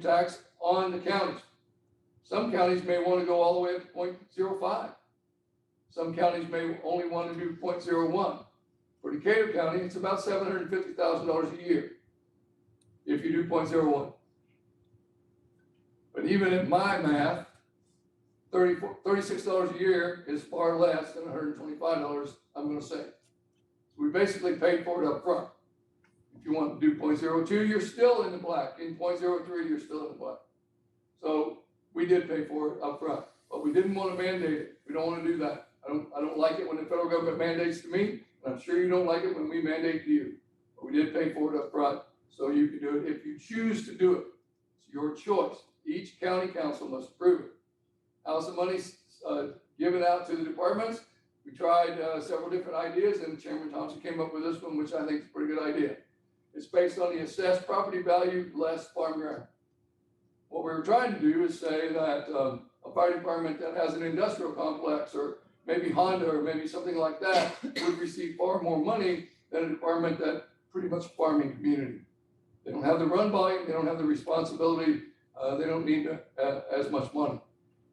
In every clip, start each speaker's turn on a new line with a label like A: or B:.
A: tax on the counties. Some counties may want to go all the way up to 0.05. Some counties may only want to do 0.01. For Decatur County, it's about $750,000 a year if you do 0.01. But even at my math, $36 a year is far less than $125, I'm going to say. So we basically paid for it up front. If you want to do 0.02, you're still in the black. In 0.03, you're still in the black. So we did pay for it up front, but we didn't want to mandate it. We don't want to do that. I don't like it when the federal government mandates to me, and I'm sure you don't like it when we mandate to you. But we did pay for it up front, so you can do it if you choose to do it. It's your choice. Each county council must approve it. How's the money given out to the departments? We tried several different ideas, and Chairman Thompson came up with this one, which I think is a pretty good idea. It's based on the assessed property value less farm ground. What we were trying to do is say that a fire department that has an industrial complex, or maybe Honda, or maybe something like that, would receive far more money than a department that pretty much farming community. They don't have the run volume, they don't have the responsibility, they don't need as much money.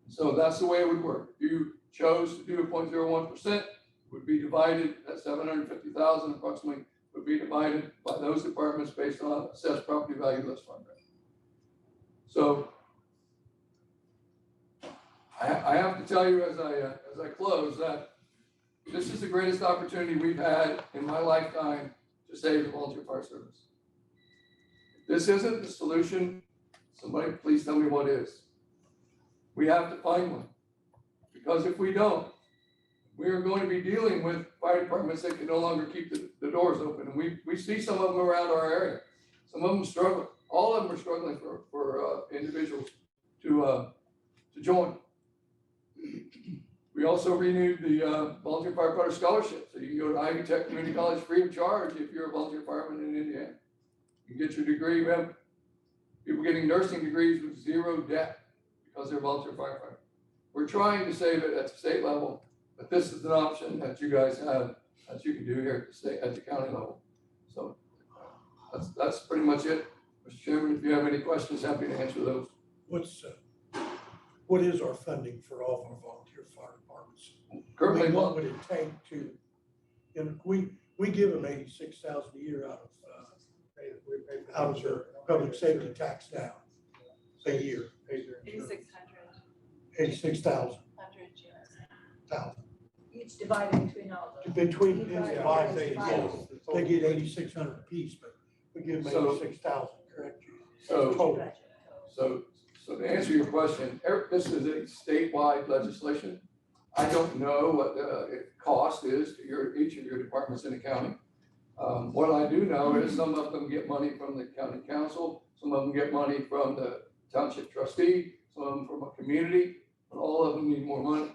A: So that's the way it would work. If you chose to do a 0.01%, would be divided, that 750,000 approximately would be divided by those departments based on assessed property value less farm ground. So I have to tell you as I close that this is the greatest opportunity we've had in my lifetime to save the volunteer fire service. If this isn't the solution, somebody please tell me what is. We have to find one, because if we don't, we are going to be dealing with fire departments that can no longer keep the doors open. And we see some of them around our area. Some of them struggle. All of them are struggling for individuals to join. We also renewed the volunteer firefighter scholarship. So you can go to Ivy Tech Community College free of charge if you're a volunteer fireman in Indiana. You can get your degree. We have people getting nursing degrees with zero debt because they're volunteer firefighters. We're trying to save it at the state level, but this is an option that you guys have that you can do here at the county level. So that's pretty much it. Mr. Chairman, if you have any questions, happy to answer those.
B: What is our funding for all of our volunteer fire departments?
A: Currently,
B: what would it take to, we give them 86,000 a year out of their public safety tax now a year. 86,000.
C: Each divided between all of them.
B: They get 8,600 apiece, but we give them 86,000, correct?
A: So to answer your question, this is a statewide legislation. I don't know what the cost is to each of your departments in the county. What I do know is some of them get money from the county council, some of them get money from the township trustee, some of them from a community, but all of them need more money.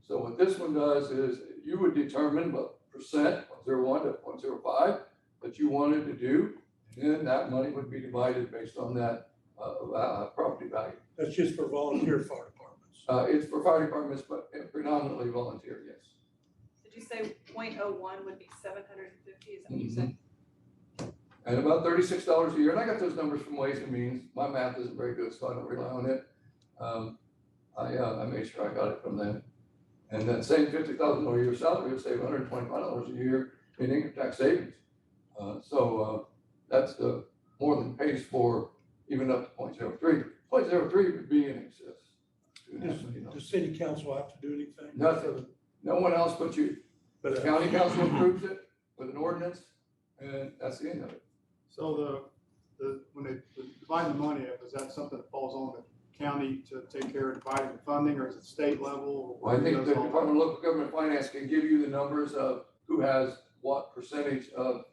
A: So what this one does is you would determine what percent, 0.01 to 0.05, that you wanted to do, and then that money would be divided based on that property value.
B: That's just for volunteer fire departments.
A: It's for fire departments, but predominantly volunteer, yes.
D: Did you say 0.01 would be 750? Is that what you said?
A: And about $36 a year, and I got those numbers from Ways and Means. My math isn't very good, so I don't rely on it. I made sure I got it from them. And that same $50,000 a year salary would save $125 a year in income tax savings. So that's more than pays for even up to 0.03. 0.03 would be in excess.
B: Does the city council have to do anything?
A: Nothing. No one else but you. But the county council approves it with an ordinance, and that's the end of it.
E: So when they divide the money up, is that something that falls on the county to take care of dividing the funding, or is it state level?
A: Well, I think the Department of Local Government Finance can give you the numbers of who has what percentage of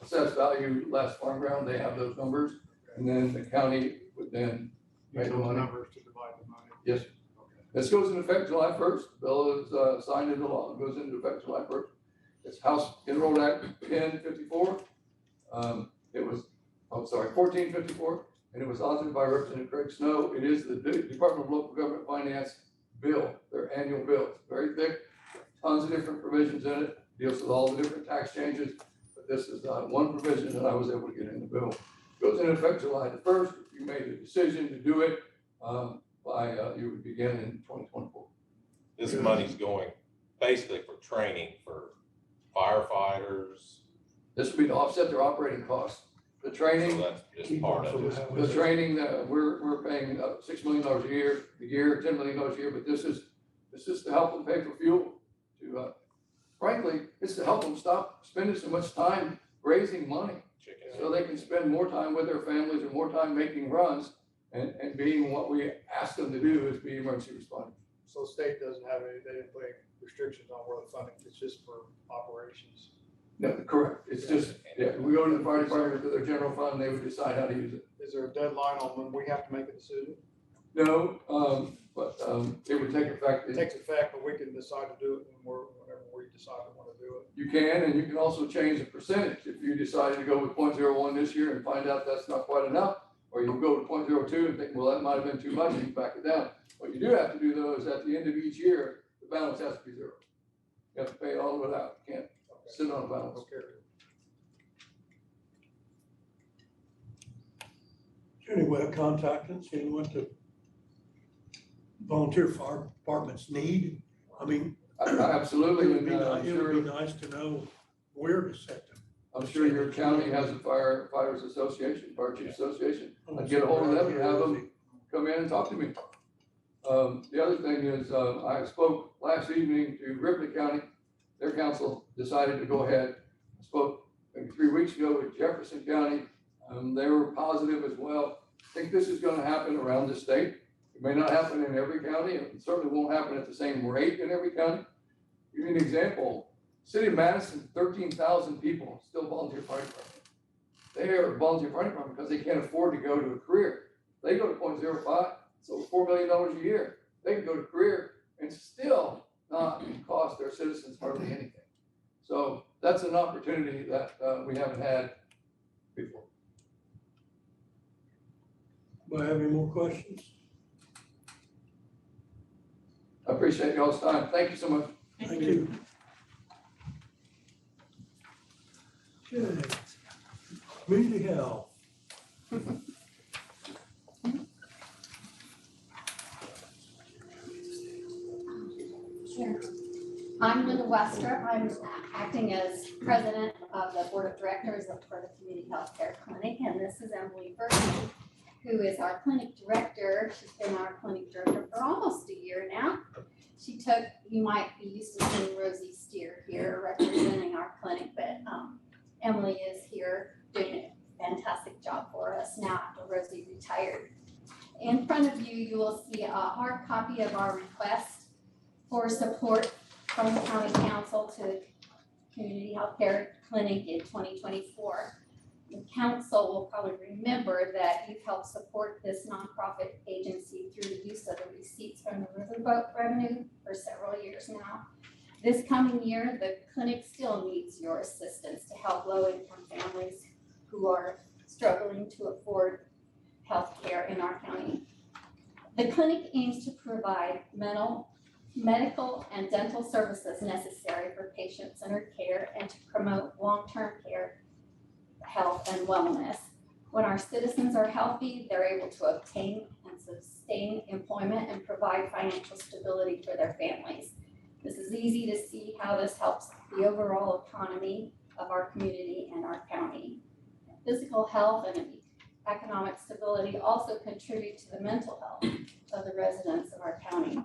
A: assessed value less farm ground. They have those numbers, and then the county would then
E: Use those numbers to divide the money.
A: Yes. Okay. This goes into effect July 1st. The bill is signed into law. It goes into effect July 1st. It's House Enrolled Act 1054. It was, 1454, and it was authored by Representative Craig Snow. It is the Department of Local Government Finance bill, their annual bill. It's very thick, tons of different provisions in it, deals with all the different tax changes, but this is one provision that I was able to get in the bill. Goes into effect July the 1st. If you made a decision to do it, you would begin in 2024.
F: This money's going basically for training for firefighters,
A: This would be to offset their operating costs. The
F: so
A: training,
F: that's just part of it.
A: the training, we're paying $6 million a year, $10 million a year, but this is to help them pay for fuel. Frankly, it's to help them stop spending so much time raising money, so they can spend more time with their families and more time making runs and being what we ask them to do is be emergency responders.
E: So the state doesn't have any, they didn't put any restrictions on where the funding, it's just for operations.
A: No, correct. It's just, we go to the fire department to their general fund, they would decide how to use it.
E: Is there a deadline on when we have to make a decision?
A: No, but it would take effect.
E: It takes effect, but we can decide to do it whenever we decide we want to do it.
A: You can, and you can also change the percentage. If you decided to go with 0.01 this year and find out that's not quite enough, or you go to 0.02 and think, well, that might have been too much, and you back it down. What you do have to do though is at the end of each year, the balance has to be zero. You have to pay all of it out. You can't sit on a balance.
E: Okay.
B: Is there any way of contacting, seeing what the volunteer fire departments need? I mean,
A: Absolutely,
B: it would
A: and
B: be nice,
A: I'm
B: it
A: sure.
B: would be nice to know where to set them.
A: I'm sure your county has a firefighters association, fire chief association. I'd get a hold of them and have them come in and talk to me. The other thing is, I spoke last evening to Ripley County. Their council decided to go ahead. I spoke maybe 3 weeks ago with Jefferson County. They were positive as well. I think this is gonna happen around the state. It may not happen in every county. It certainly won't happen at the same rate in every county. Give you an example. City of Madison, 13,000 people, still volunteer fire department. They are volunteer fire department because they can't afford to go to a career. They go to 0.05, it's over $4 million a year. They can go to career and still not cost their citizens hardly anything. So that's an opportunity that we haven't had before.
B: Do I have any more questions?
A: I appreciate y'all's time. Thank you so much.
B: Thank you. Okay. Community health.
G: Sure. I'm Linda Wester. I'm acting as president of the board of directors for the Community Healthcare Clinic, and this is Emily Burton, who is our clinic director. She's been our clinic director for almost a year now. You might be used to seeing Rosie Steer here representing our clinic, but Emily is here doing a fantastic job for us now after Rosie retired. In front of you, you will see a hard copy of our request for support from the county council to the Community Healthcare Clinic in 2024. The council will probably remember that you've helped support this nonprofit agency through the use of the receipts from the riverboat revenue for several years now. This coming year, the clinic still needs your assistance to help low-income families who are struggling to afford health care in our county. The clinic aims to provide medical and dental services necessary for patient-centered care and to promote long-term care, health, and wellness. When our citizens are healthy, they're able to obtain and sustain employment and provide financial stability for their families. This is easy to see how this helps the overall economy of our community and our county. Physical health and economic stability also contribute to the mental health of the residents of our county.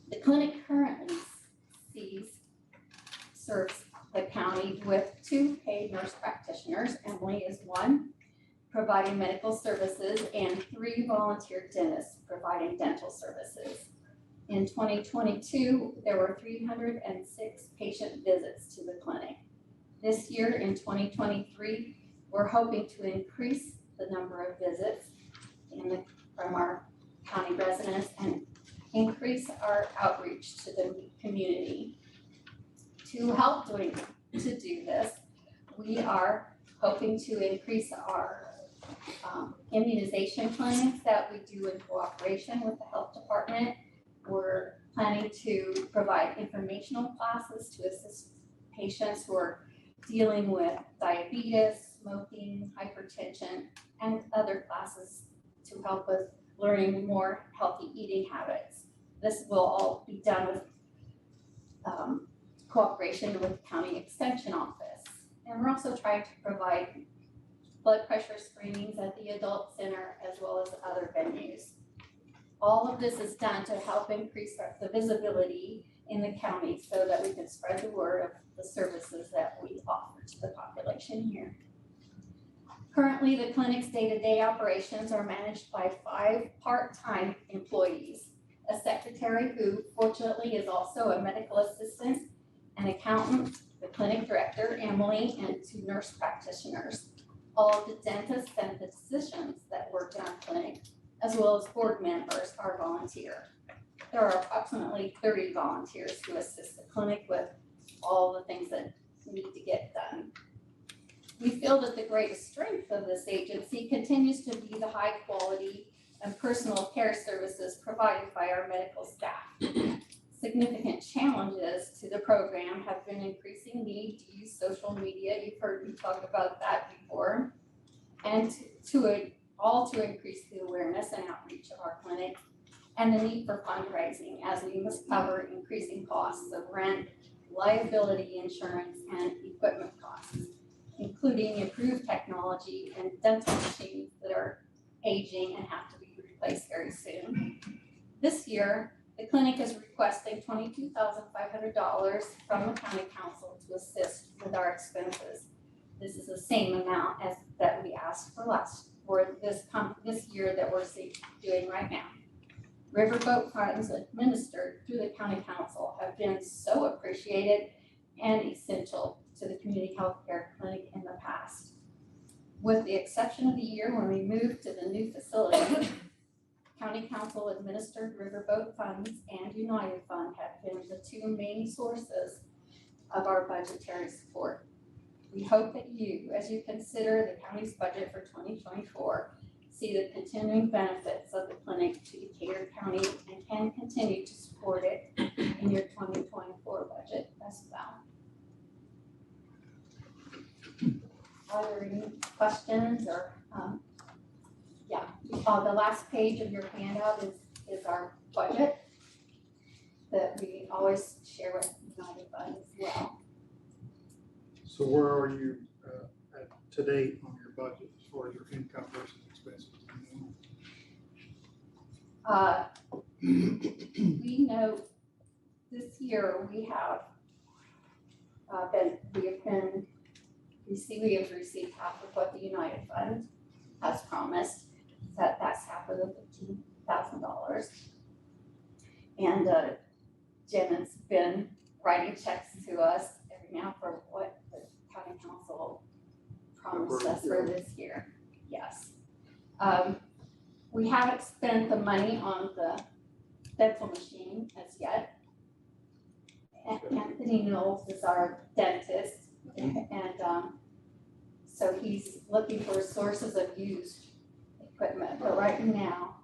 G: The clinic currently serves the county with 2 paid nurse practitioners. Emily is one, providing medical services, and 3 volunteer dentists providing dental services. In 2022, there were 306 patient visits to the clinic. This year in 2023, we're hoping to increase the number of visits from our county residents and increase our outreach to the community. To help to do this, we are hoping to increase our immunization clinics that we do in cooperation with the health department. We're planning to provide informational classes to assist patients who are dealing with diabetes, smoking, hypertension, and other classes to help with learning more healthy eating habits. This will all be done with cooperation with the County Extension Office. And we're also trying to provide blood pressure screenings at the adult center as well as other venues. All of this is done to help increase the visibility in the county so that we can spread the word of the services that we offer to the population here. Currently, the clinic's day-to-day operations are managed by 5 part-time employees, a secretary who fortunately is also a medical assistant, an accountant, the clinic director, Emily, and 2 nurse practitioners. All of the dentists and the physicians that work in our clinic, as well as board members, are volunteer. There are approximately 30 volunteers who assist the clinic with all the things that need to get done. We feel that the greatest strength of this agency continues to be the high quality and personal care services provided by our medical staff. Significant challenges to the program have been increasing need to use social media. You've heard me talk about that before. And to increase the awareness and outreach of our clinic, and the need for fundraising as we must cover increasing costs of rent, liability insurance, and equipment costs, including improved technology and dental machines that are aging and have to be replaced very soon. This year, the clinic is requesting $22,500 from the county council to assist with our expenses. This is the same amount as that we asked for this year that we're doing right now. Riverboat funds administered through the county council have been so appreciated and essential to the community health care clinic in the past. With the exception of the year when we moved to the new facility, county council administered riverboat funds and United Fund have been the 2 main sources of our budgetary support. We hope that you, as you consider the county's budget for 2024, see the continuing benefits of the clinic to Decatur County and can continue to support it in your 2024 budget as well. Are there any questions or, the last page of your handout is our budget that we always share with United Fund as well.
E: So where are you at to date on your budget as far as your income versus expenses?
G: We know this year we have received half of what the United Fund has promised. That's half of the $15,000. And Jenna's been writing checks to us every now for what the county council promised us for this year. Yes. We haven't spent the money on the dental machine as yet. Anthony Knowles is our dentist, and so he's looking for sources of used equipment. But right now,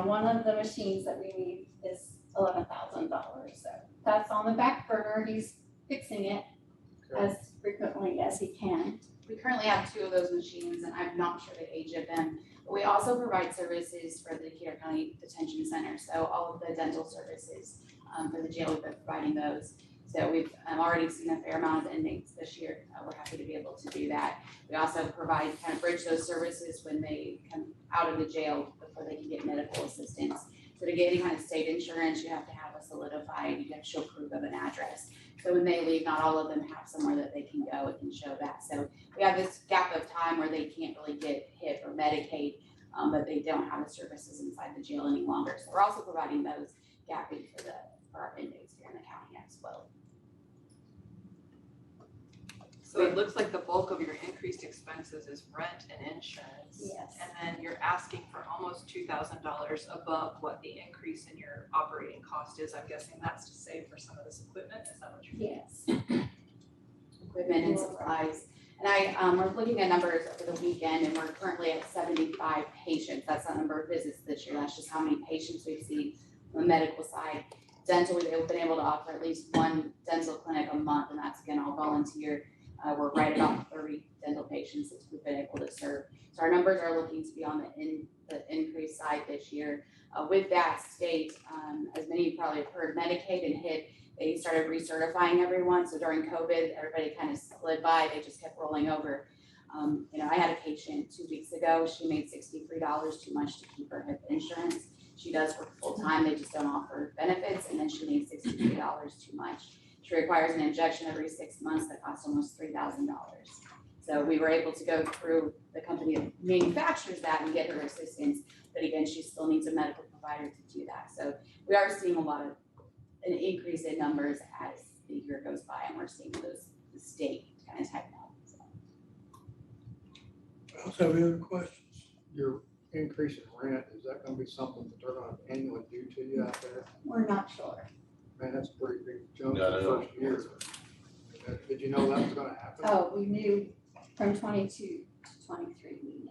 G: one of the machines that we need is $11,000. So that's on the back burner. He's fixing it as frequently as he can.
H: We currently have 2 of those machines, and I'm not sure the age of them. But we also provide services for the Decatur County Detention Center. So all of the dental services for the jail, we've been providing those. So we've already seen a fair amount of inmates this year. We're happy to be able to do that. We also provide, bridge those services when they come out of the jail before they can get medical assistance. So to get any kind of state insurance, you have to have a solidified, you have to show proof of an address. So when they leave, not all of them have somewhere that they can go and can show that. So we have this gap of time where they can't really get HIP or Medicaid, but they don't have the services inside the jail any longer. So we're also providing those gapping for our inmates here in the county as well.
D: So it looks like the bulk of your increased expenses is rent and insurance.
G: Yes.
D: And then you're asking for almost $2,000 above what the increase in your operating cost is. I'm guessing that's to save for some of this equipment. Is that what you're doing?
G: Yes.
H: Equipment and supplies. And we're looking at numbers over the weekend, and we're currently at 75 patients. That's the number of visits this year. That's just how many patients we've seen on the medical side. Dental, we've been able to offer at least 1 dental clinic a month, and that's again all volunteer. We're right about 30 dental patients that we've been able to serve. So our numbers are looking to be on the increased side this year. With that state, as many of you probably have heard, Medicaid and HIT, they started recertifying everyone. So during COVID, everybody kind of slid by. They just kept rolling over. I had a patient 2 weeks ago. She made $63 too much to keep her HIP insurance. She does work full time. They just don't offer benefits. And then she made $63 too much. She requires an injection every 6 months that costs almost $3,000. So we were able to go through the company that manufactures that and get her assistance. But again, she still needs a medical provider to do that. So we are seeing an increase in numbers as the year goes by, and we're seeing the state kind of tighten up. So.
B: Else have any other questions?
E: Your increase in rent, is that gonna be something that they're gonna annually do to you out there?
G: We're not sure.
E: Man, that's a pretty big jump in
F: No,
E: the
F: no.
E: first year. Did you know that was gonna happen?
G: Oh, we knew from 22 to 23, we knew.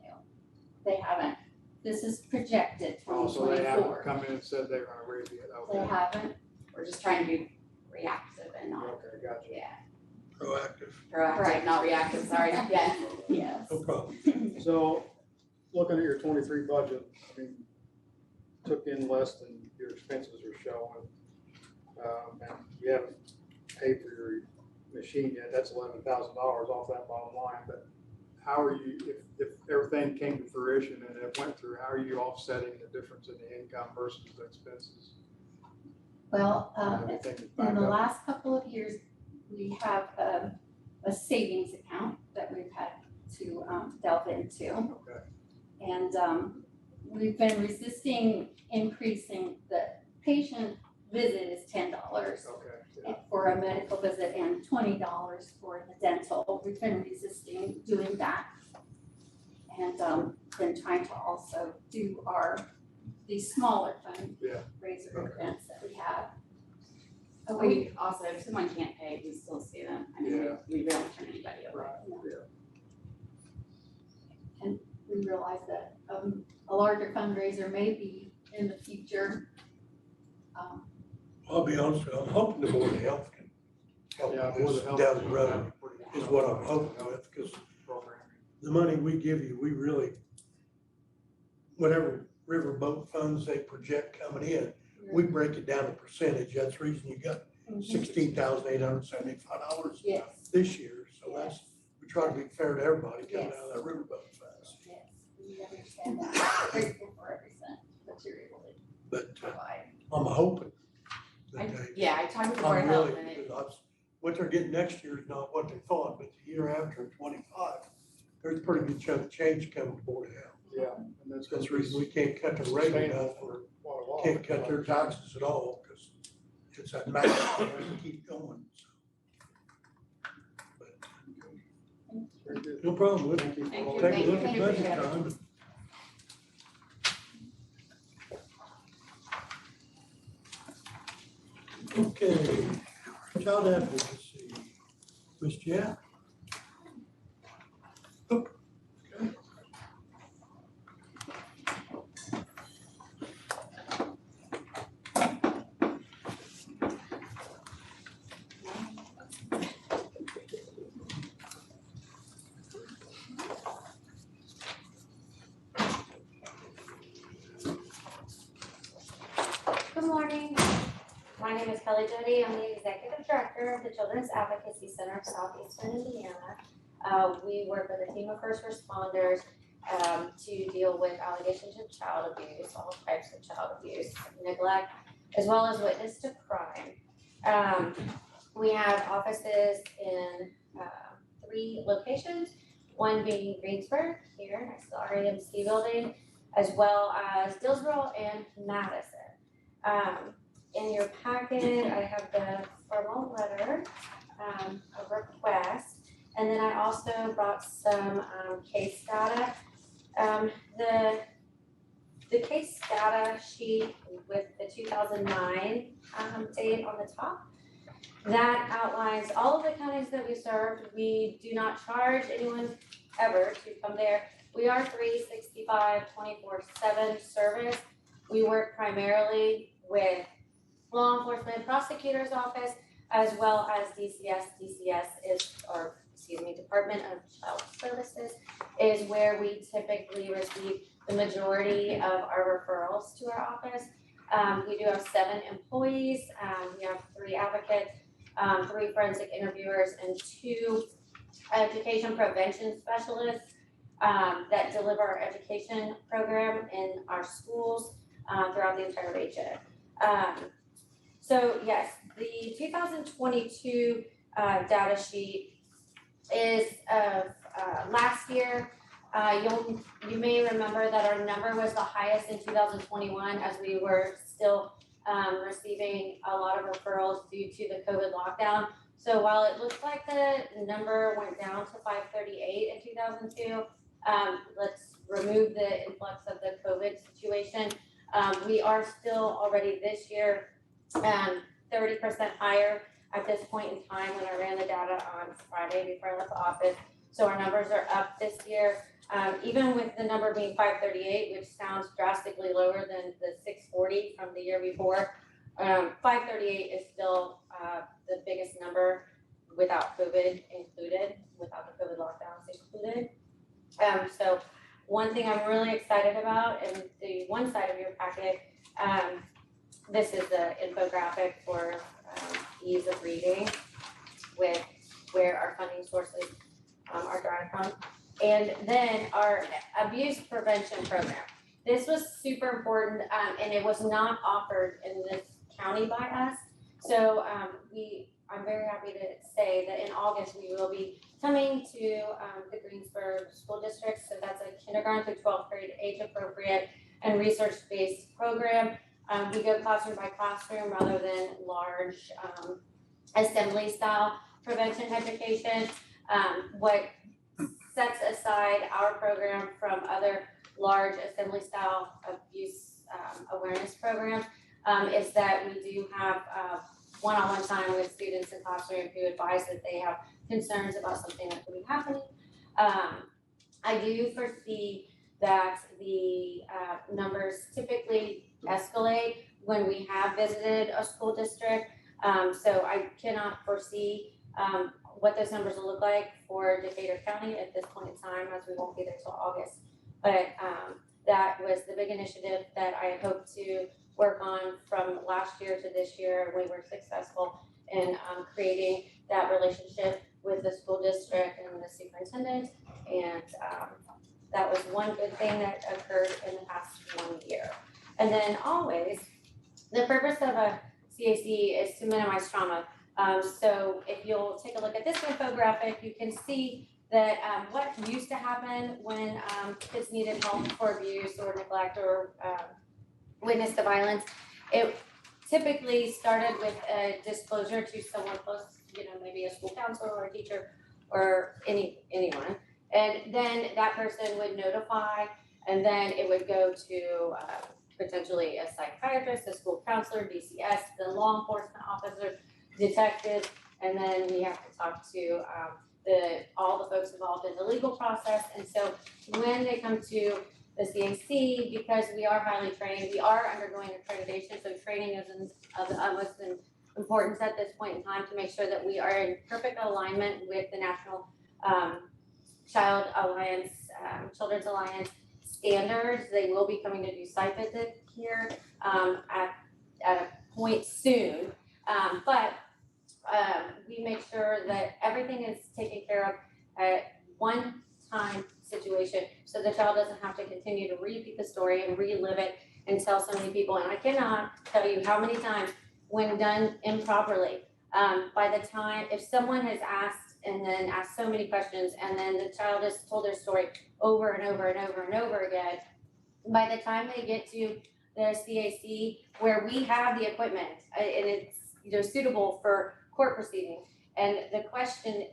G: They haven't, this is projected
E: Oh, so they haven't
G: 2024.
E: come in and said they're gonna raise it,
G: They
E: okay.
G: haven't,
H: We're just trying to be reactive and not,
E: Okay, gotcha.
H: yeah,
B: Proactive,
H: proactive,
G: Right.
H: not reactive, sorry, yeah.
G: yes.
B: no problem.
E: So, looking at your 23 budget, I mean, took in less than your expenses are showing. And you haven't paid for your machine yet, that's $11,000 off that bottom line, but how are you, if everything came to fruition and it went through, how are you offsetting the difference in the income versus the expenses?
G: Well,
E: Everything is
G: in
E: back
G: the
E: up.
G: last couple of years, we have a savings account that we've had to delve into.
E: Okay,
G: And we've been resisting increasing the patient visit is $10
E: okay,
G: for a medical visit and $20 for the dental. We've been resisting doing that. And been trying to also do these smaller
E: Yeah.
G: fundraiser events that we have.
H: But we also, if someone can't pay, we still see them. I mean,
E: Yeah.
H: we don't turn anybody over.
G: And we realize that a larger fundraiser may be in the future.
B: I'll be honest with you, I'm hoping the Board of Health can
E: Yeah,
B: help
E: Board
B: with
E: of
B: this
E: Health
B: down the road,
E: pretty-
B: is what I'm hoping with, because
E: Programming.
B: the money we give you, we really, whatever riverboat funds they project coming in, we break it down to percentage. That's the reason you got $16,875
G: Yes,
B: this year. So we try to be fair to everybody coming out of that riverboat funds.
G: yes, we understand that. Grateful for every cent that you're able to
B: But
G: provide.
B: I'm hoping that
H: I talked with the Board
B: I'm
H: of Health
B: really,
H: and it,
B: because what they're getting next year is not what they thought, but the year after 25, there's a pretty good chunk of change coming to Board of Health.
E: Yeah, and that's
B: That's the
E: gonna be
B: reason we can't cut the rate
E: sustainable
B: enough,
E: for quite a while.
B: can't cut their taxes at all, because it's a max, they have to keep going. So. But
E: Very good.
B: no problem, we'll
E: Thank you.
H: Thank you.
B: take a
H: Thank
B: look
H: you.
B: at budget time. Okay, child advocacy, Ms. Jack. Okay.
I: Good morning. My name is Kelly Jody. I'm the Executive Director of the Children's Advocacy Center of Southeastern Indiana. We work with a team of first responders to deal with allegations of child abuse, all types of child abuse, neglect, as well as witness to crime. We have offices in 3 locations, one being Greensburg here next to the RAMC building, as well as Dillsboro and Madison. In your packet, I have the formal letter of request, and then I also brought some case data. The case data sheet with the 2009 date on the top, that outlines all of the counties that we served. We do not charge anyone ever to come there. We are 365, 24/7 service. We work primarily with law enforcement prosecutor's office as well as DCS. DCS is our Department of Child Services is where we typically receive the majority of our referrals to our office. We do have 7 employees, we have 3 advocates, 3 forensic interviewers, and 2 education prevention specialists that deliver our education program in our schools throughout the entire region. So yes, the 2022 data sheet is of last year. You may remember that our number was the highest in 2021 as we were still receiving a lot of referrals due to the COVID lockdown. So while it looks like the number went down to 538 in 2002, let's remove the influx of the COVID situation. We are still already this year 30% higher at this point in time when I ran the data on Friday before I left the office. So our numbers are up this year. Even with the number being 538, which sounds drastically lower than the 640 from the year before, 538 is still the biggest number without COVID included, without the COVID lockdowns included. So one thing I'm really excited about, and the one side of your packet, this is the infographic for ease of reading with where our funding sources are derived from. And then our abuse prevention program. This was super important and it was not offered in this county by us. So I'm very happy to say that in August we will be coming to the Greensburg School District. So that's a kindergarten through 12th grade age appropriate and research-based program. We go classroom by classroom rather than large assembly style prevention education. What sets aside our program from other large assembly style abuse awareness programs is that we do have one-on-one time with students in classroom who advise that they have concerns about something that could be happening. I do foresee that the numbers typically escalate when we have visited a school district. So I cannot foresee what those numbers will look like for Decatur County at this point in time, as we won't be there till August. But that was the big initiative that I had hoped to work on from last year to this year. We were successful in creating that relationship with the school district and the superintendent. And that was one good thing that occurred in the past 1 year. And then always, the purpose of a CAC is to minimize trauma. So if you'll take a look at this infographic, you can see that what used to happen when kids needed help for abuse or neglect or witnessed the violence, it typically started with a disclosure to someone close, maybe a school counselor or a teacher or anyone. And then that person would notify, and then it would go to potentially a psychiatrist, a school counselor, DCS, the law enforcement officer, detectives, and then we have to talk to all the folks involved in the legal process. And so when they come to the CAC, because we are highly trained, we are undergoing accreditation, so training is of the utmost importance at this point in time to make sure that we are in perfect alignment with the National Child Alliance, Children's Alliance standards. They will be coming to do site visit here at a point soon, but we make sure that everything is taken care of at one time situation, so the child doesn't have to continue to repeat the story and relive it and tell so many people. And I cannot tell you how many times when done improperly, by the time, if someone has asked and then asked so many questions and then the child has told their story over and over and over and over again, by the time they get to the CAC where we have the equipment and it's suitable for court proceedings, and the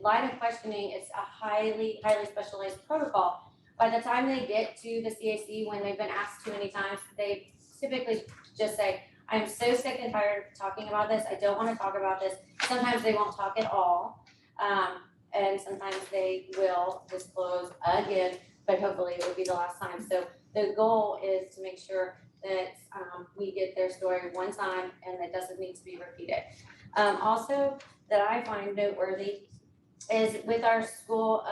I: line of questioning is a highly specialized protocol. By the time they get to the CAC, when they've been asked too many times, they typically just say, I'm so sick and tired of talking about this. I don't want to talk about this. Sometimes they won't talk at all. And sometimes they will disclose again, but hopefully it will be the last time. So the goal is to make sure that we get their story one time and it doesn't need to be repeated. Also, that I find noteworthy is with our school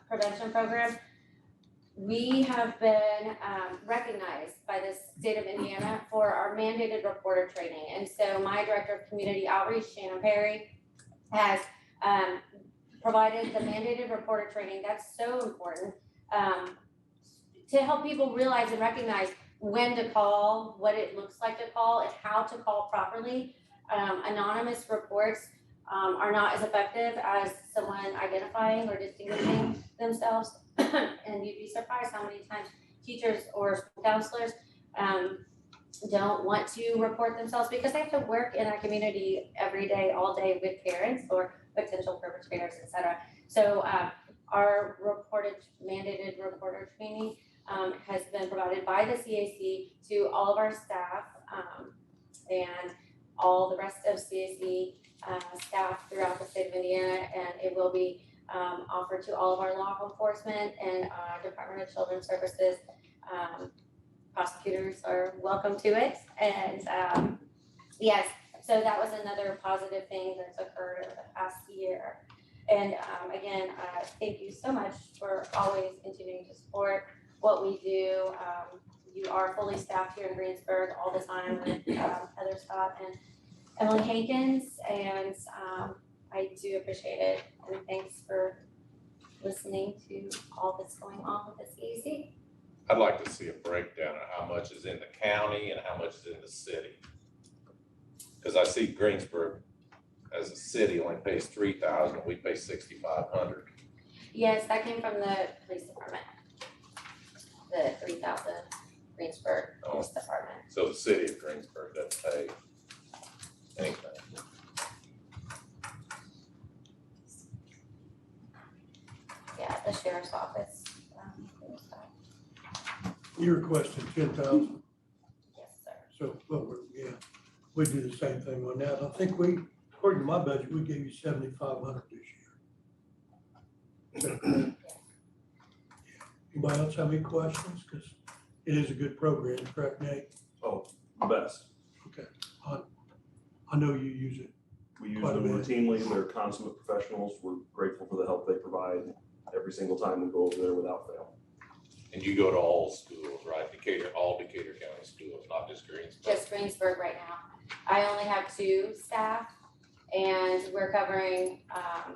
I: prevention program, we have been recognized by the state of Indiana for our mandated reporter training. And so my director of community outreach, Shannon Perry, has provided the mandated reporter training. That's so important to help people realize and recognize when to call, what it looks like to call, and how to call properly. Anonymous reports are not as effective as someone identifying or distinguishing themselves. And you'd be surprised how many times teachers or school counselors don't want to report themselves because they have to work in a community every day, all day with parents or potential perpetrators, et cetera. So our mandated reporter training has been provided by the CAC to all of our staff and all the rest of CAC staff throughout the state of Indiana, and it will be offered to all of our law enforcement and Department of Children's Services. Prosecutors are welcome to it, and yes, so that was another positive thing that's occurred over the past year. And again, thank you so much for always continuing to support what we do. You are fully staffed here in Greensburg all the time with Heather Scott and Emily Hankins, and I do appreciate it. And thanks for listening to all that's going on with the CAC.
F: I'd like to see a breakdown of how much is in the county and how much is in the city. Because I see Greensburg as a city only pays $3,000, we pay $6,500.
I: Yes, that came from the police department. The 3,000 Greensburg Police Department.
F: So the city of Greensburg doesn't pay anything.
I: Yeah, the sheriff's office.
B: You're requesting 10,000,
I: Yes, sir.
B: so, well, we do the same thing on that. I think according to my budget, we gave you 7,500 this year. Is that correct? Anybody else have any questions? Because it is a good program, correct, Nate?
J: Oh, best.
B: Okay, I know you use it.
J: We use
B: Quite a
J: them
B: bit.
J: routinely. They're consummate professionals. We're grateful for the help they provide every single time we go over there without fail.
F: And you go to all schools, right? All Decatur County schools, not just Greensburg.
I: Just Greensburg right now. I only have 2 staff, and we're covering, how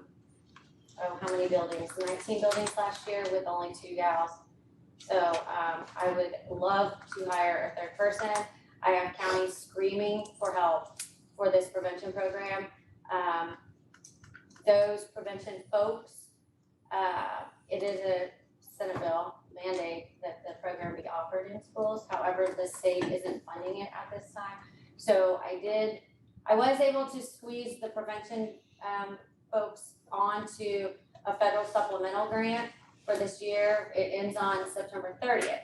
I: many buildings? 19 buildings last year with only 2 gals. So I would love to hire a 3rd person. I have counties screaming for help for this prevention program. Those prevention folks, it is a Senate bill mandate that the program be offered in schools. However, the state isn't funding it at this time. So I was able to squeeze the prevention folks onto a federal supplemental grant for this year. It ends on September 30th.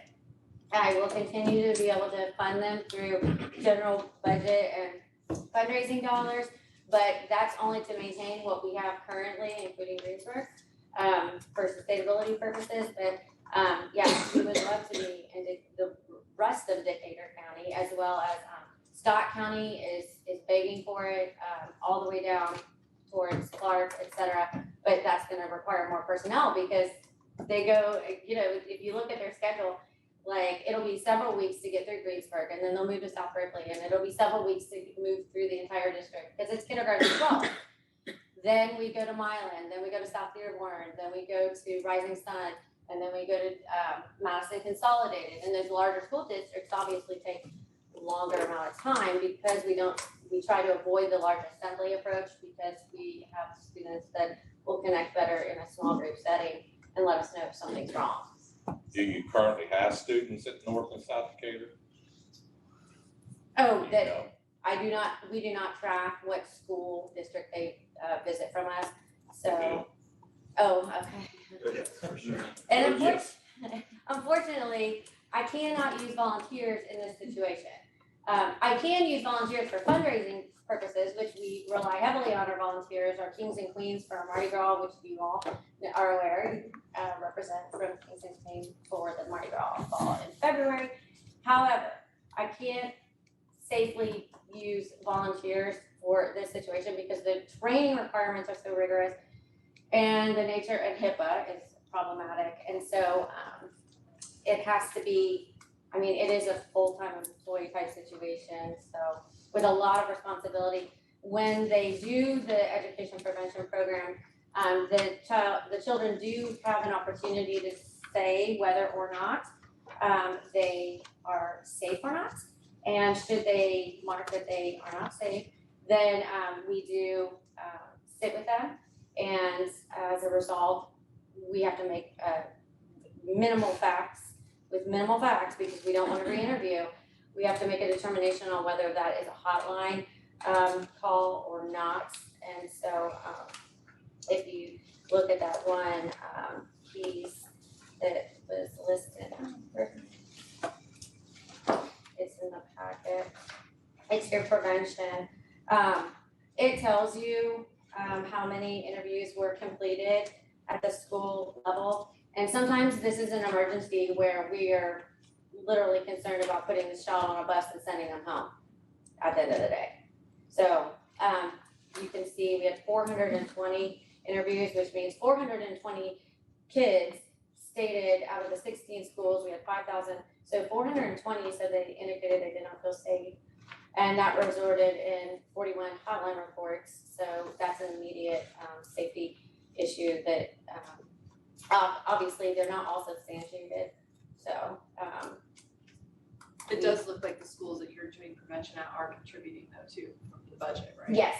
I: I will continue to be able to fund them through general budget and fundraising dollars, but that's only to maintain what we have currently, including Greensburg, for sustainability purposes. But yeah, we would love to be in the rest of Decatur County, as well as Scott County is begging for it, all the way down towards Clark, et cetera. But that's gonna require more personnel because they go, if you look at their schedule, like it'll be several weeks to get through Greensburg, and then they'll move to South Ripley, and it'll be several weeks to move through the entire district because it's kindergarten as well. Then we go to Milan, then we go to South Dearborn, then we go to Rising Sun, and then we go to Madison Consolidated. And those larger school districts obviously take a longer amount of time because we try to avoid the large assembly approach because we have students that will connect better in a small group setting and let us know if something's wrong.
F: Do you currently have students at North and South Decatur?
I: Oh,
F: You
I: that
F: know.
I: we do not track what school district they visit from us, so,
F: Okay.
I: oh, okay.
J: Yes, for sure.
I: And
F: Yes.
I: unfortunately, I cannot use volunteers in this situation. I can use volunteers for fundraising purposes, which we rely heavily on our volunteers, our kings and queens from Mardi Gras, which you all are aware, represent from Kings and Queens for the Mardi Gras ball in February. However, I can't safely use volunteers for this situation because the training requirements are so rigorous. And the nature and HIPAA is problematic, and so, it has to be, I mean, it is a full-time employee type situation, so with a lot of responsibility. When they do the education prevention program, the children do have an opportunity to say whether or not, they are safe or not. And should they mark that they are not safe, then, we do, sit with them. And as a result, we have to make, minimal facts, because we don't want to re-interview. We have to make a determination on whether that is a hotline, call or not. And so, if you look at that one, piece that was listed, it's in the packet, it's your prevention. It tells you, how many interviews were completed at the school level. And sometimes this is an emergency where we are literally concerned about putting this child on a bus and sending them home at the end of the day. So, you can see we had 420 interviews, which means 420 kids stated out of the 16 schools, we had 5,000. So 420 said they indicated they did not feel safe. And that resulted in 41 hotline reports. So that's an immediate, safety issue that, obviously they're not all substantiated. So,
D: It does look like the schools that you're doing prevention at are contributing though too, from the budget, right?
I: yes,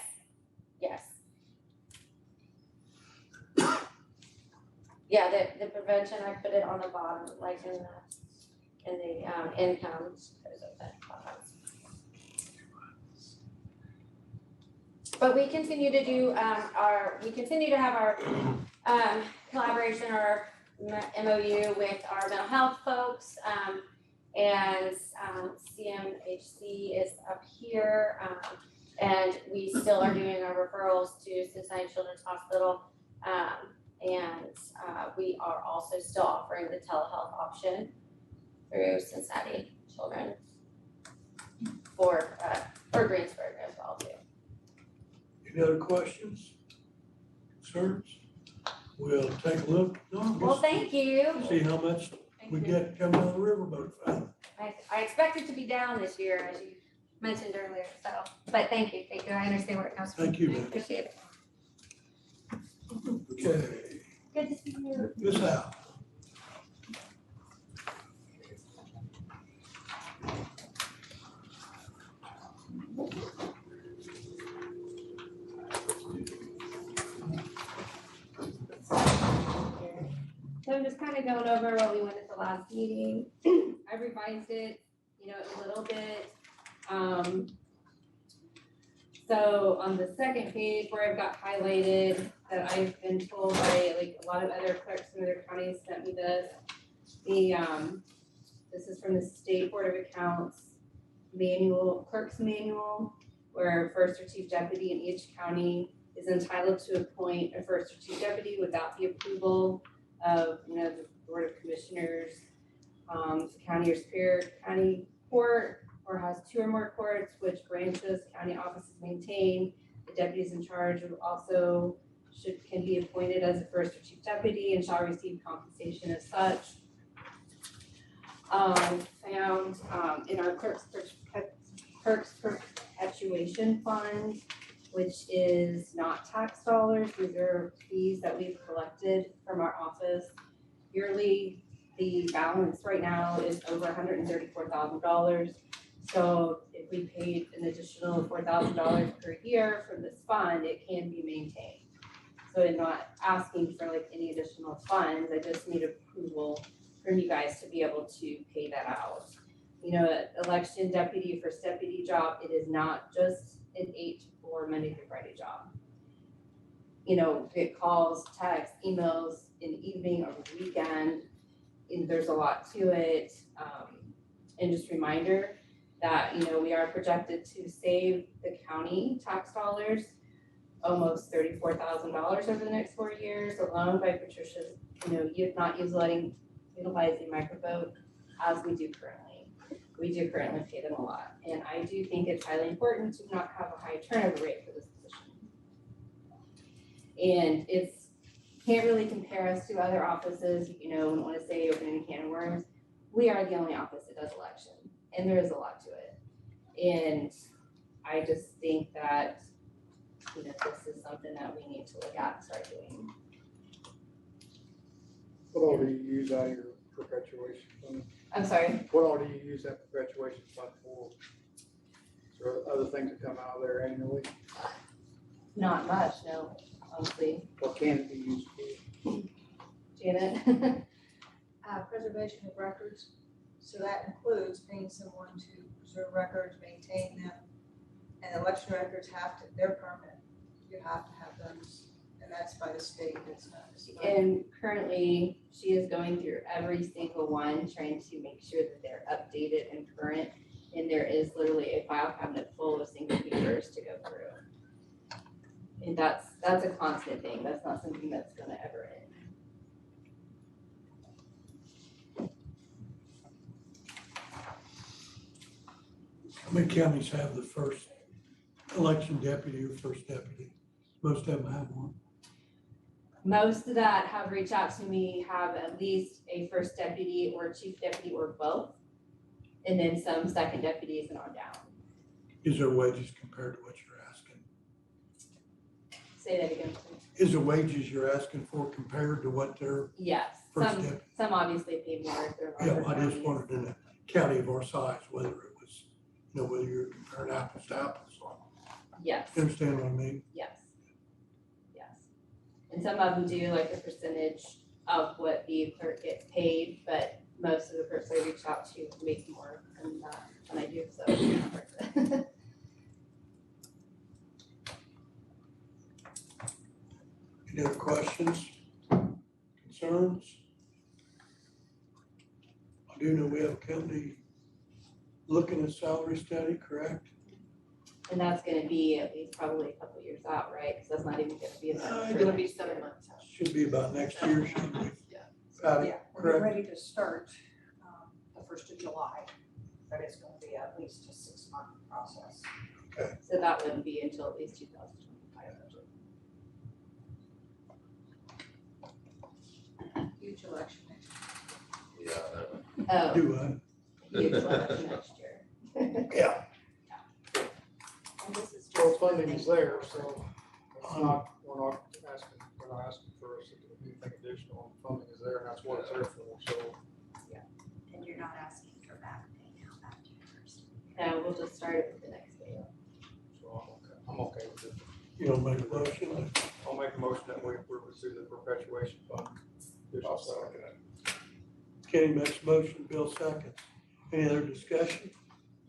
I: yes. Yeah, the prevention, I put it on the bottom, like in the incomes, because of that. But we continue to do, we continue to have our, collaboration or MOU with our mental health folks, and, CMHC is up here, and we still are doing our referrals to Cincinnati Children's Hospital, and we are also still offering the telehealth option through Cincinnati Children for Greensburg as well too.
B: Any other questions, concerns? We'll take a look.
I: Well, thank you.
B: See how much we get coming on the riverboat fund.
I: I expect it to be down this year, as you mentioned earlier, so, but thank you, I understand where it comes from.
B: Thank you, ma'am.
I: Appreciate it.
B: Okay,
I: Good to see you.
B: Ms. Howe.
K: So I'm just kind of going over what we went at the last meeting. I revised it, a little bit. So on the second page where I've got highlighted that I've been told by like a lot of other clerks in other counties sent me this. This is from the State Board of Accounts manual, clerk's manual, where first or chief deputy in each county is entitled to appoint a first or chief deputy without the approval of, the Board of Commissioners, county or superior county court, or has two or more courts, which branches county offices maintain. The deputies in charge also can be appointed as a first or chief deputy and shall receive compensation as such. Found in our clerk's perpetuation fund, which is not tax dollars, these are fees that we've collected from our office yearly. The balance right now is over $134,000. So if we paid an additional $4,000 per year from this fund, it can be maintained. So I'm not asking for like any additional funds, I just need approval from you guys to be able to pay that out. Election deputy, first deputy job, it is not just an 8 to 4 Monday through Friday job. It calls, texts, emails in the evening or the weekend, and there's a lot to it. And just reminder that, we are projected to save the county tax dollars almost $34,000 over the next 4 years alone by Patricia's, not utilizing microvote as we do currently. We do currently pay them a lot. And I do think it's highly important to not have a high turnover rate for this position. And it's can't really compare us to other offices, you know, don't wanna say opening a can of worms. We are the only office that does election, and there is a lot to it. And I just think that, you know, this is something that we need to look at and start doing.
E: What all do you use out of your perpetuation fund?
K: I'm sorry,
E: What all do you use that perpetuation fund for? Is there other things that come out of there annually?
K: not much, no, honestly.
E: What can it be used for?
K: Janet?
C: Preservation of records, so that includes paying someone to preserve records, maintain them. And election records have to, they're permanent, you have to have those, and that's by the state, it's not.
K: And currently, she is going through every single one, trying to make sure that they're updated and current. And there is literally a file cabinet full of single papers to go through. And that's a constant thing, that's not something that's gonna ever end.
B: How many counties have the first election deputy or first deputy? Most of them have one.
K: Most that have reached out to me have at least a first deputy or chief deputy or both. And then some second deputies and on down.
B: Is there wages compared to what you're asking?
K: Say that again, please.
B: Is the wages you're asking for compared to what they're
K: Yes,
B: first
K: some,
B: deputy?
K: some obviously pay more if they're
B: Yeah,
K: larger
B: I just
K: counties.
B: wondered in a county of our size, whether it was, you know, whether you're comparing apples to apples.
K: Yes.
B: You understand what I mean?
K: Yes. Yes. And some of them do like a percentage of what the clerk gets paid, but most of the clerks I reach out to make more than I do, so it's not worth it.
B: Any other questions, concerns? I do know we have a company looking at salary study, correct?
K: And that's gonna be at least probably a couple years out, right? Because that's not even gonna be
B: I
K: about.
D: It's gonna be 7 months out.
B: Should be about next year, shouldn't we?
D: Yeah.
B: Patty,
C: Yeah, we're
B: correct?
C: ready to start, the 1st of July, but it's gonna be at least a 6-month process.
K: So that wouldn't be until at least 2025 budget.
C: Huge election next year.
F: Yeah, I know.
K: Oh,
B: Do I?
K: huge election next year.
B: Yeah.
C: And this is
E: Well,
C: just.
E: funding is there, so it's not, we're not asking for anything additional. Funding is there, and that's what it's there for, so.
I: And you're not asking for back pay now, back to yours.
K: No, we'll just start it with the next day.
E: So I'm okay with it.
B: You don't make a motion,
E: I'll make a motion that we pursue the perpetuation fund.
F: I'll second it.
B: Kenny makes a motion, Bill seconds. Any other discussion?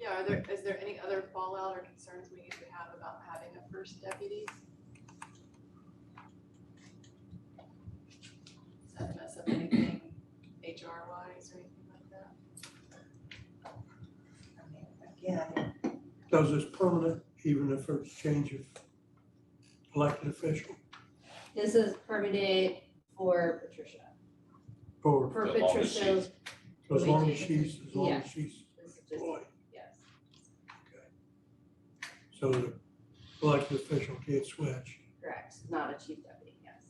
D: Yeah, is there any other fallout or concerns we need to have about having a first deputy? Does that mess up anything HR wise or anything like that?
C: I mean, again,
B: Does this permanent, even if there's change of elected official
K: This is permitted for Patricia.
B: or
K: For
F: As long as
K: Patricia's,
B: as long as she's
K: Yes.
B: she's
K: this is just,
B: employed?
K: yes.
B: So the elected official can't switch.
K: Correct, not a chief deputy, yes.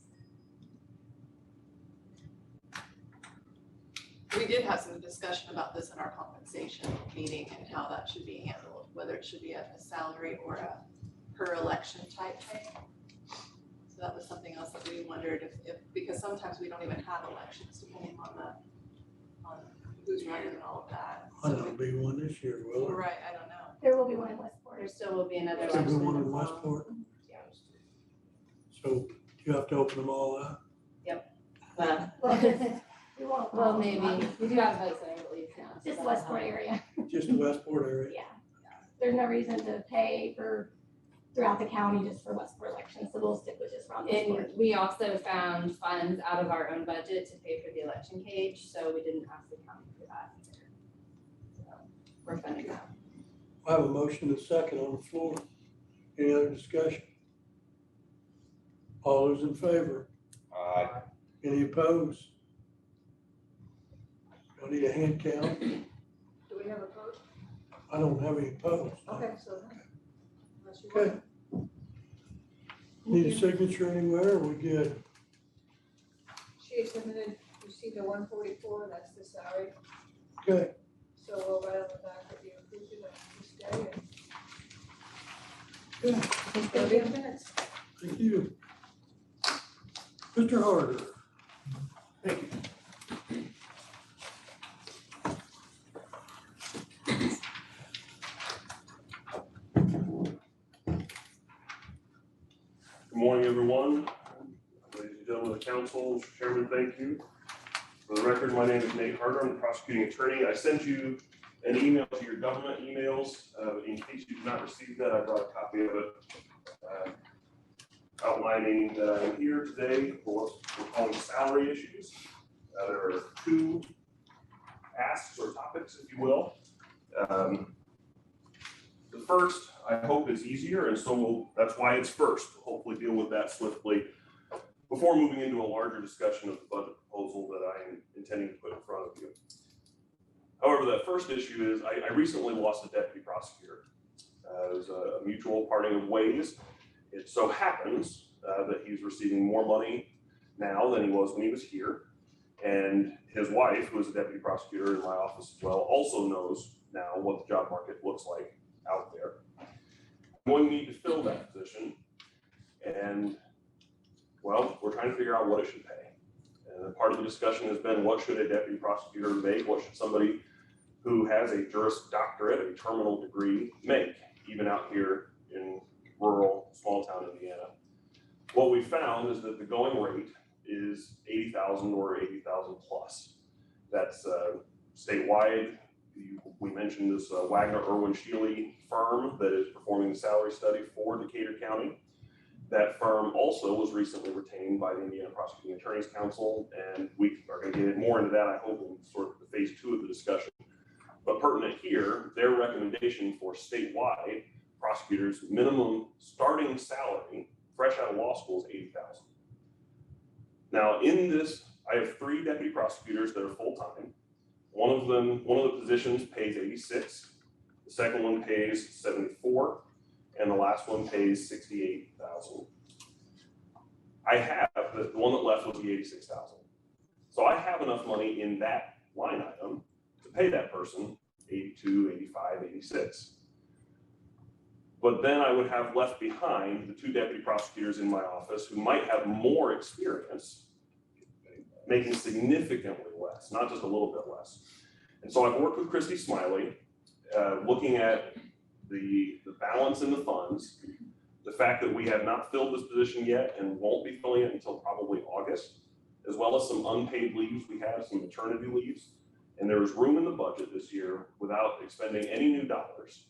D: We did have some discussion about this in our compensation meeting and how that should be handled, whether it should be a salary or a per election type thing. So that was something else that we wondered if, because sometimes we don't even have elections depending on who's running and all of that.
B: I
D: So
B: know it'll be one this year, will
D: we-
B: it?
D: Right, I don't know.
I: There will be one in Westport.
K: There still will be another
B: There'll be
K: election
B: one
K: in
B: in
K: the fall.
B: Westport,
K: Yeah.
B: so you have to open them all up.
K: Well,
I: We won't.
K: well, maybe, we do have votes there at least now. so
I: Just
K: that'll
I: Westport
K: help.
I: area,
B: Just the Westport area.
I: yeah. There's no reason to pay for throughout the county just for Westport elections, so we'll stick with just around Westport.
K: And we also found funds out of our own budget to pay for the election cage, so we didn't ask the county for that either. So we're funding that.
B: I have a motion and a second on the floor. Any other discussion? All those in favor?
F: Aye.
B: Any opposed? Do I need a hand count?
C: do we have a vote?
B: I don't have any opposed. no.
C: Okay, so. Unless you
B: Okay.
C: want.
B: Need a signature anywhere, or we good?
C: case limited received a 144, that's the salary.
B: Good,
C: So we'll write on the back that you approved it on this day
B: good,
C: and 30 minutes.
B: thank you. Mr. Harder. Thank you.
J: Good morning, everyone. Ladies and gentlemen of the council, Mr. Chairman, thank you. For the record, my name is Nate Harder. I'm the prosecuting attorney. I sent you an email to your government emails. In case you did not receive that, I brought a copy of it outlining that I am here today for what we're calling salary issues. There are two asks or topics, if you will. The first, I hope, is easier, and so that's why it's first. We'll hopefully deal with that swiftly before moving into a larger discussion of the budget proposal that I am intending to put in front of you. However, that first issue is I recently lost a deputy prosecutor. It was a mutual parting of ways. It so happens that he's receiving more money now than he was when he was here. And his wife, who is a deputy prosecutor in my office as well, also knows now what the job market looks like out there. I'm going to need to fill that position. And, well, we're trying to figure out what it should pay. And part of the discussion has been, what should a deputy prosecutor make? What should somebody who has a Juris Doctorate, a terminal degree, make, even out here in rural, small town Indiana? What we found is that the going rate is 80,000 or 80,000 plus. That's statewide. We mentioned this Wagner Irwin Shealy firm that is performing the salary study for Decatur County. That firm also was recently retained by the Indiana Prosecuting Attorneys Council, and we are going to get more into that, I hope, in sort of the phase 2 of the discussion. But pertinent here, their recommendation for statewide prosecutors' minimum starting salary, fresh out of law school, is 80,000. Now, in this, I have 3 deputy prosecutors that are full-time. One of the positions pays 86, the second one pays 74, and the last one pays 68,000. I have, the one that left was the 86,000. So I have enough money in that line item to pay that person 82, 85, 86. But then I would have left behind the 2 deputy prosecutors in my office who might have more experience, making significantly less, not just a little bit less. And so I've worked with Christy Smiley, looking at the balance in the funds, the fact that we have not filled this position yet and won't be filling it until probably August, as well as some unpaid leaves we have, some maternity leaves. And there is room in the budget this year without expending any new dollars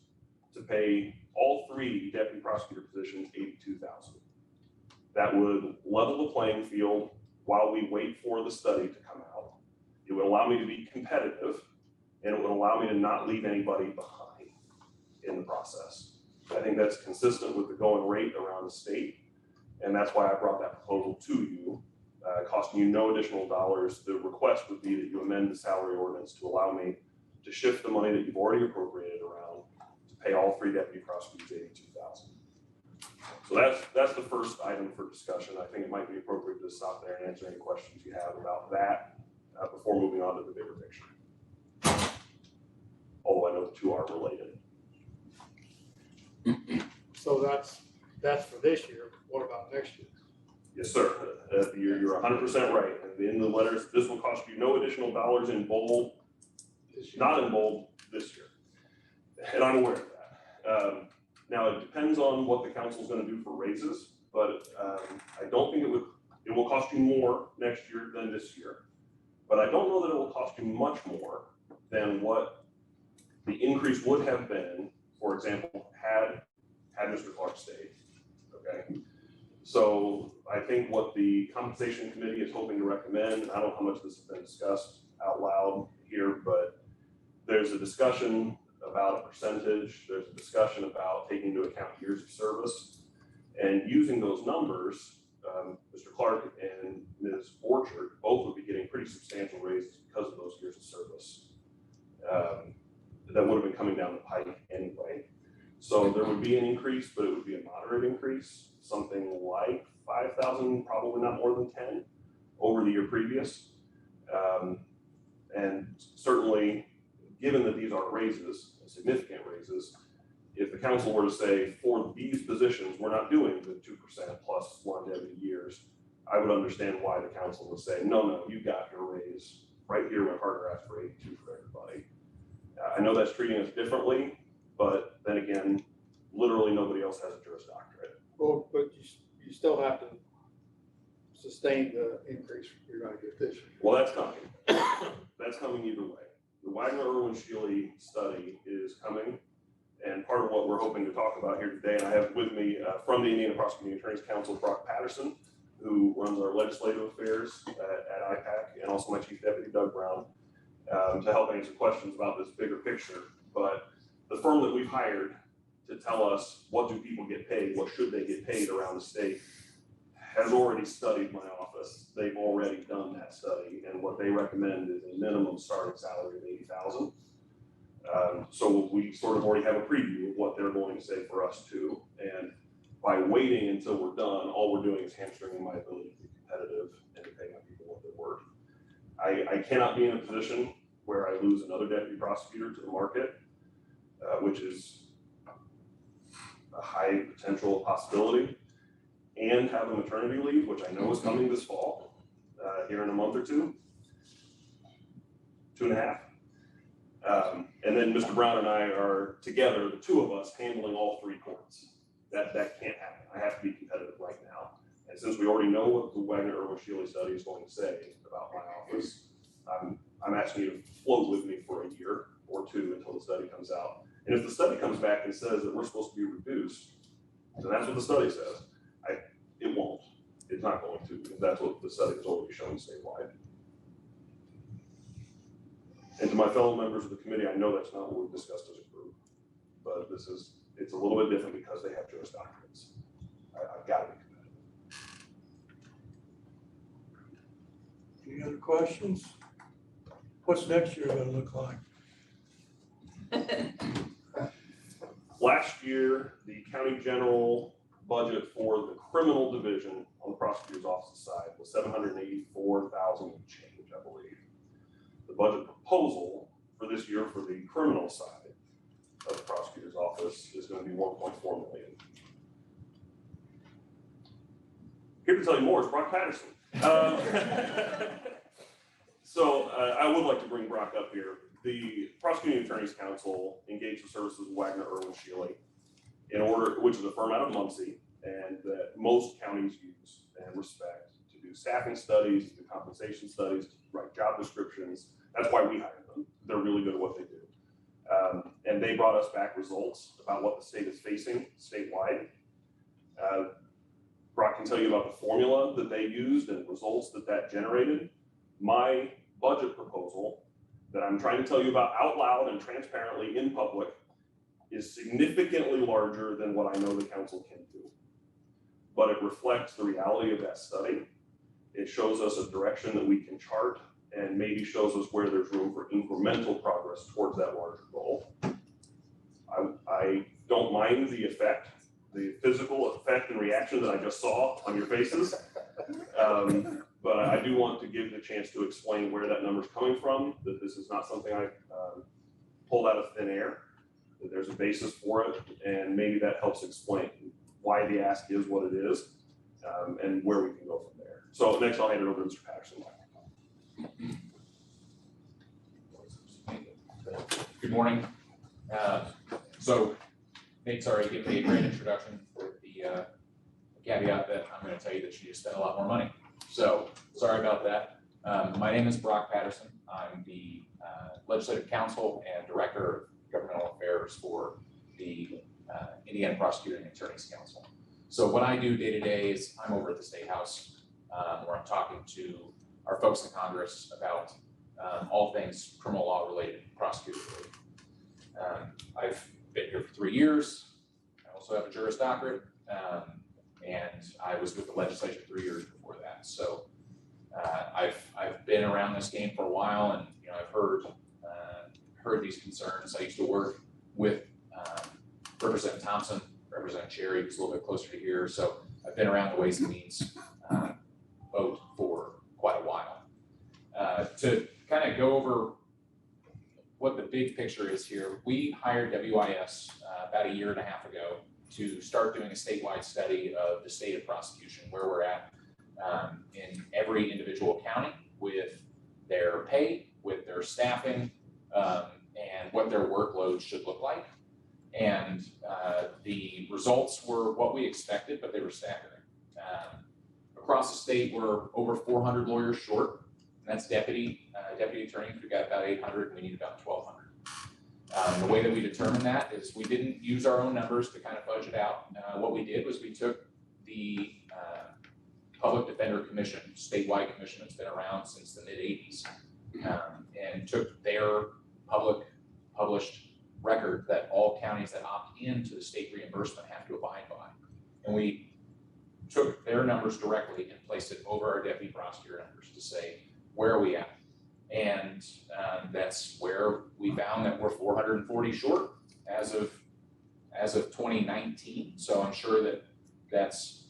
J: to pay all 3 deputy prosecutor positions 82,000. That would level the playing field while we wait for the study to come out. It would allow me to be competitive, and it would allow me to not leave anybody behind in the process. I think that's consistent with the going rate around the state, and that's why I brought that proposal to you, costing you no additional dollars. The request would be that you amend the salary ordinance to allow me to shift the money that you've already appropriated around to pay all 3 deputy prosecutors 82,000. So that's the first item for discussion. I think it might be appropriate to stop there and answer any questions you have about that before moving on to the bigger picture. Although I know the 2 are related.
E: So that's for this year. What about next year?
J: Yes, sir. You're 100% right. In the letters, this will cost you no additional dollars in bold, not in bold this year. And I'm aware of that. Now, it depends on what the council is going to do for raises, but I don't think it will cost you more next year than this year. But I don't know that it will cost you much more than what the increase would have been, for example, had Mr. Clark stayed. Okay. So I think what the compensation committee is hoping to recommend, I don't know how much this has been discussed out loud here, but there's a discussion about a percentage. There's a discussion about taking into account years of service and using those numbers. Mr. Clark and Ms. Orchard both would be getting pretty substantial raises because of those years of service. That would have been coming down the pike anyway. So there would be an increase, but it would be a moderate increase, something like 5,000, probably not more than 10. over the year previous. And certainly, given that these are raises, significant raises, if the council were to say, for these positions, we're not doing the 2% plus longevity years, I would understand why the council would say, no, you got your raise right here when Harder asked for 82 for everybody. I know that's treating us differently, but then again, literally nobody else has a Juris Doctorate.
E: Well, but you still have to sustain the increase you're gonna get this year.
J: Well, that's coming. That's coming either way. The Wagner-Irwin-Scheele study is coming, and part of what we're hoping to talk about here today, and I have with me from the Indiana Prosecuting Attorney's Council, Brock Patterson, who runs our legislative affairs at IPAC, and also my Chief Deputy, Doug Brown, to help answer questions about this bigger picture. But the firm that we've hired to tell us what do people get paid, what should they get paid around the state, has already studied my office. They've already done that study, and what they recommend is a minimum starting salary of $80,000. So we sort of already have a preview of what they're going to say for us too. And by waiting until we're done, all we're doing is hamstringing my ability to be competitive and to pay my people what they're worth. I cannot be in a position where I lose another deputy prosecutor to the market, which is a high potential possibility, and have a maternity leave, which I know is coming this fall, here in a month or two, 2.5. And then Mr. Brown and I are together, the two of us, handling all 3 courts. That can't happen. I have to be competitive right now. And since we already know what the Wagner-Irwin-Scheele study is going to say about my office, I'm asking you to float with me for a year or 2 until the study comes out. And if the study comes back and says that we're supposed to be reduced, then that's what the study says. It won't. It's not going to, because that's what the study has already shown statewide. And to my fellow members of the committee, I know that's not what we've discussed as a group, but it's a little bit different because they have Juris Doctorates. I've got to be competitive.
B: Any other questions? What's next year gonna look like?
J: Last year, the county general budget for the criminal division on the prosecutor's office side was $784,000 and change, I believe. The budget proposal for this year for the criminal side of the prosecutor's office is going to be $1.4 million. Here to tell you more is Brock Patterson. So I would like to bring Brock up here. The Prosecuting Attorney's Council engaged the services of Wagner-Irwin-Scheele which is a firm out of Muncie, and that most counties use and respect to do staffing studies, to do compensation studies, to write job descriptions. That's why we hired them. They're really good at what they do. And they brought us back results about what the state is facing statewide. Brock can tell you about the formula that they used and results that generated. My budget proposal that I'm trying to tell you about out loud and transparently in public is significantly larger than what I know the council can do. But it reflects the reality of that study. It shows us a direction that we can chart and maybe shows us where there's room for incremental progress towards that larger goal. I don't mind the effect, the physical effect and reaction that I just saw on your faces. But I do want to give the chance to explain where that number's coming from, that this is not something I pulled out of thin air, that there's a basis for it, and maybe that helps explain why the ask is what it is, and where we can go from there. So next I'll hand it over to Mr. Patterson.
L: Good morning. So Nate's already given me a great introduction for the caveat that I'm going to tell you that she just spent a lot more money. So sorry about that. My name is Brock Patterson. I'm the Legislative Counsel and Director of Governmental Affairs for the Indiana Prosecuting Attorney's Council. So what I do day to day is I'm over at the State House where I'm talking to our folks in Congress about all things criminal law related, prosecutor related. I've been here for 3 years. I also have a Juris Doctorate, and I was with the legislature 3 years before that. So I've been around this game for a while, and I've heard these concerns. I used to work with Representative Thompson, Representative Cherry, who's a little bit closer to here. So I've been around the Ways and Means boat for quite a to kind of go over what the big picture is here, we hired WIS about a year and a half ago to start doing a statewide study of the state of prosecution, where we're at in every individual county with their pay, with their staffing, and what their workload should look like. And the results were what we expected, but they were staggering. Across the state, we're over 400 lawyers short, and that's deputy attorneys. We've got about 800, and we need about 1,200. The way that we determined that is we didn't use our own numbers to kind of budget out. What we did was we took the Public Defender Commission, statewide commission that's been around since the mid-'80s, and took their published record that all counties that opt into the state reimbursement have to abide by. And we took their numbers directly and placed it over our deputy prosecutor numbers to say, where are we at? And that's where we found that we're 440 short as of 2019. So I'm sure that that's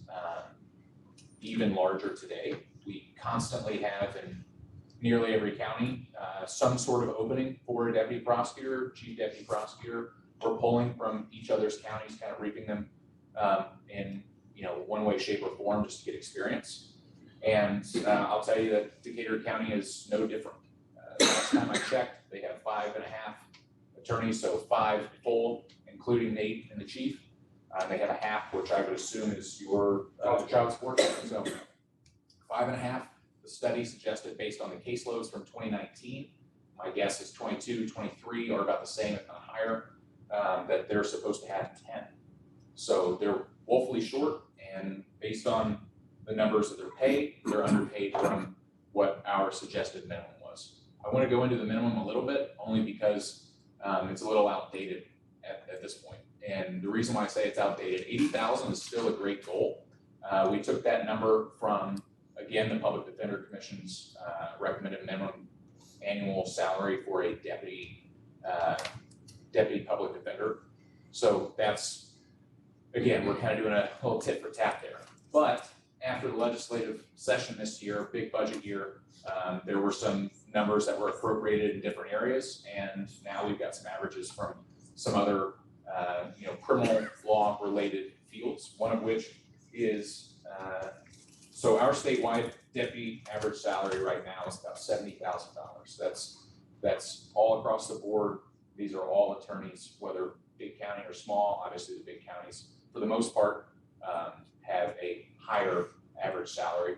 L: even larger today. We constantly have in nearly every county some sort of opening for a deputy prosecutor, chief deputy prosecutor. We're pulling from each other's counties, kind of reaping them in one way, shape, or form just to get experience. And I'll tell you that Decatur County is no different. Last time I checked, they have 5.5 attorneys, so 5 full, including Nate and the chief. They have a half, which I would assume is your child support. So 5.5. The study suggested, based on the caseloads from 2019, my guess is 22, 23 are about the same, if not higher, that they're supposed to have 10. So they're woefully short, and based on the numbers that they're paid, they're underpaid from what our suggested minimum was. I want to go into the minimum a little bit, only because it's a little outdated at this point. And the reason why I say it's outdated, 80,000 is still a great goal. We took that number from, again, the Public Defender Commission's recommended minimum annual salary for a deputy public defender. So that's, again, we're kind of doing a little tit for tat there. But after the legislative session this year, big budget year, there were some numbers that were appropriated in different areas, and now we've got some averages from some other criminal law related fields, one of which is so our statewide deputy average salary right now is about $70,000. That's all across the board. These are all attorneys, whether big county or small. Obviously, the big counties, for the most part, have a higher average salary,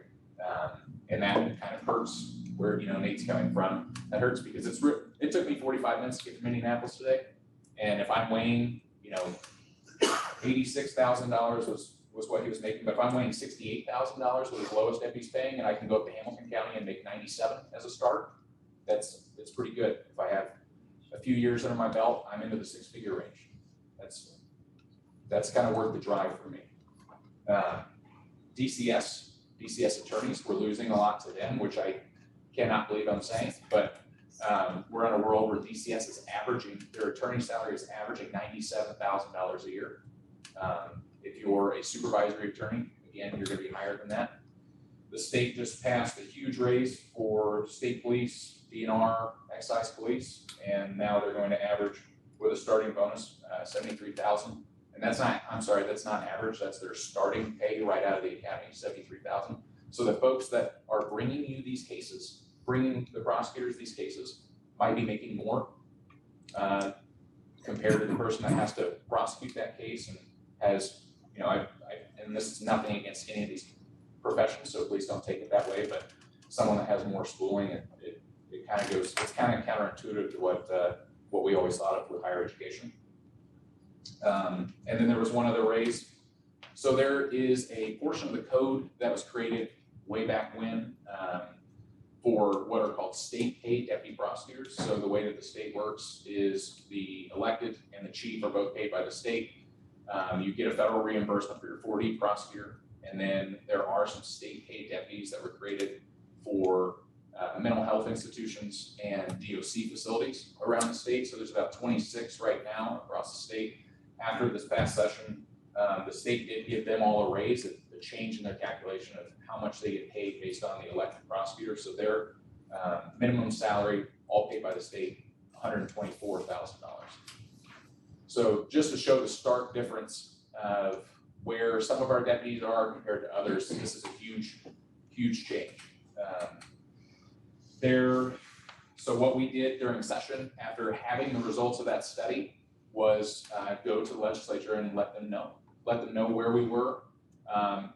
L: and that kind of hurts where Nate's coming from. That hurts because it took me 45 minutes to get from Indianapolis today, and if I'm weighing, $86,000 was what he was making, but if I'm weighing $68,000, what his lowest deputy's paying, and I can go up to Hamilton County and make 97 as a start, that's pretty good. If I have a few years under my belt, I'm into the 6-figure range. That's kind of worth the drive for me. DCS attorneys, we're losing a lot to them, which I cannot believe I'm saying, but we're in a world where DCS is averaging, their attorney salary is averaging $97,000 a year. If you're a supervisory attorney, again, you're going to be higher than that. The state just passed a huge raise for state police, DNR, excise police, and now they're going to average with a starting bonus, $73,000. And that's not average, that's their starting pay right out of the academy, $73,000. So the folks that are bringing you these cases, bringing the prosecutors these cases, might be making more compared to the person that has to prosecute that case and has, and this is nothing against any of these professions, so please don't take it that way, but someone that has more schooling, it kind of goes, it's kind of counterintuitive to what we always thought of with higher education. And then there was one other raise. So there is a portion of the code that was created way back when for what are called state paid deputy prosecutors. So the way that the state works is the elected and the chief are both paid by the state. You get a federal reimbursement for your 4D prosecutor, and then there are some state paid deputies that were created for mental health institutions and DOC facilities around the state. So there's about 26 right now across the state. After this past session, the state did give them all a raise, a change in their calculation of how much they get paid based on the elected prosecutor. So they're minimum salary, all paid by the state, $124,000. So just to show the stark difference of where some of our deputies are compared to others, this is a huge change. So what we did during session after having the results of that study was go to the legislature and let them know where we were.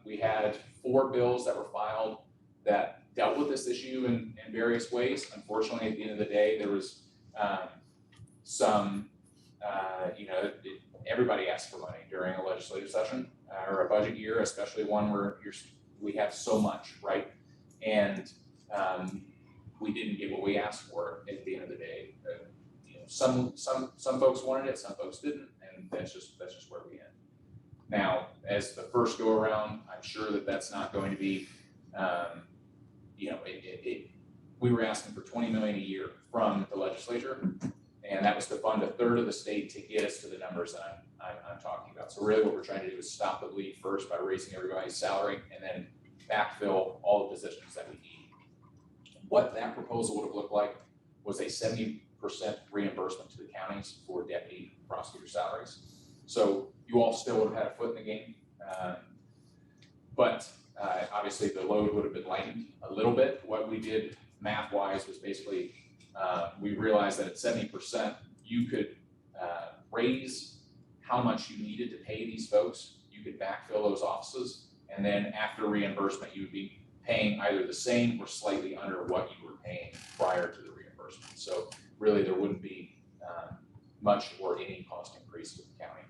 L: We had 4 bills that were filed that dealt with this issue in various ways. Unfortunately, at the end of the day, there was everybody asks for money during a legislative session or a budget year, especially one where we have so much, right? And we didn't get what we asked for at the end of the day. Some folks wanted it, some folks didn't, and that's just where we end. Now, as the first go around, I'm sure that that's not going to be, we were asking for 20 million a year from the legislature, and that was to fund a third of the state to get us to the numbers that I'm talking about. So really what we're trying to do is stop the bleed first by raising everybody's salary and then backfill all the positions that we need. What that proposal would have looked like was a 70% reimbursement to the counties for deputy prosecutor salaries. So you all still would have had a foot in the game, but obviously the load would have been lightened a little bit. What we did math-wise was basically we realized that at 70%, you could raise how much you needed to pay these folks. You could backfill those offices, and then after reimbursement, you would be paying either the same or slightly under what you were paying prior to the reimbursement. So really, there wouldn't be much or any cost increase to the county.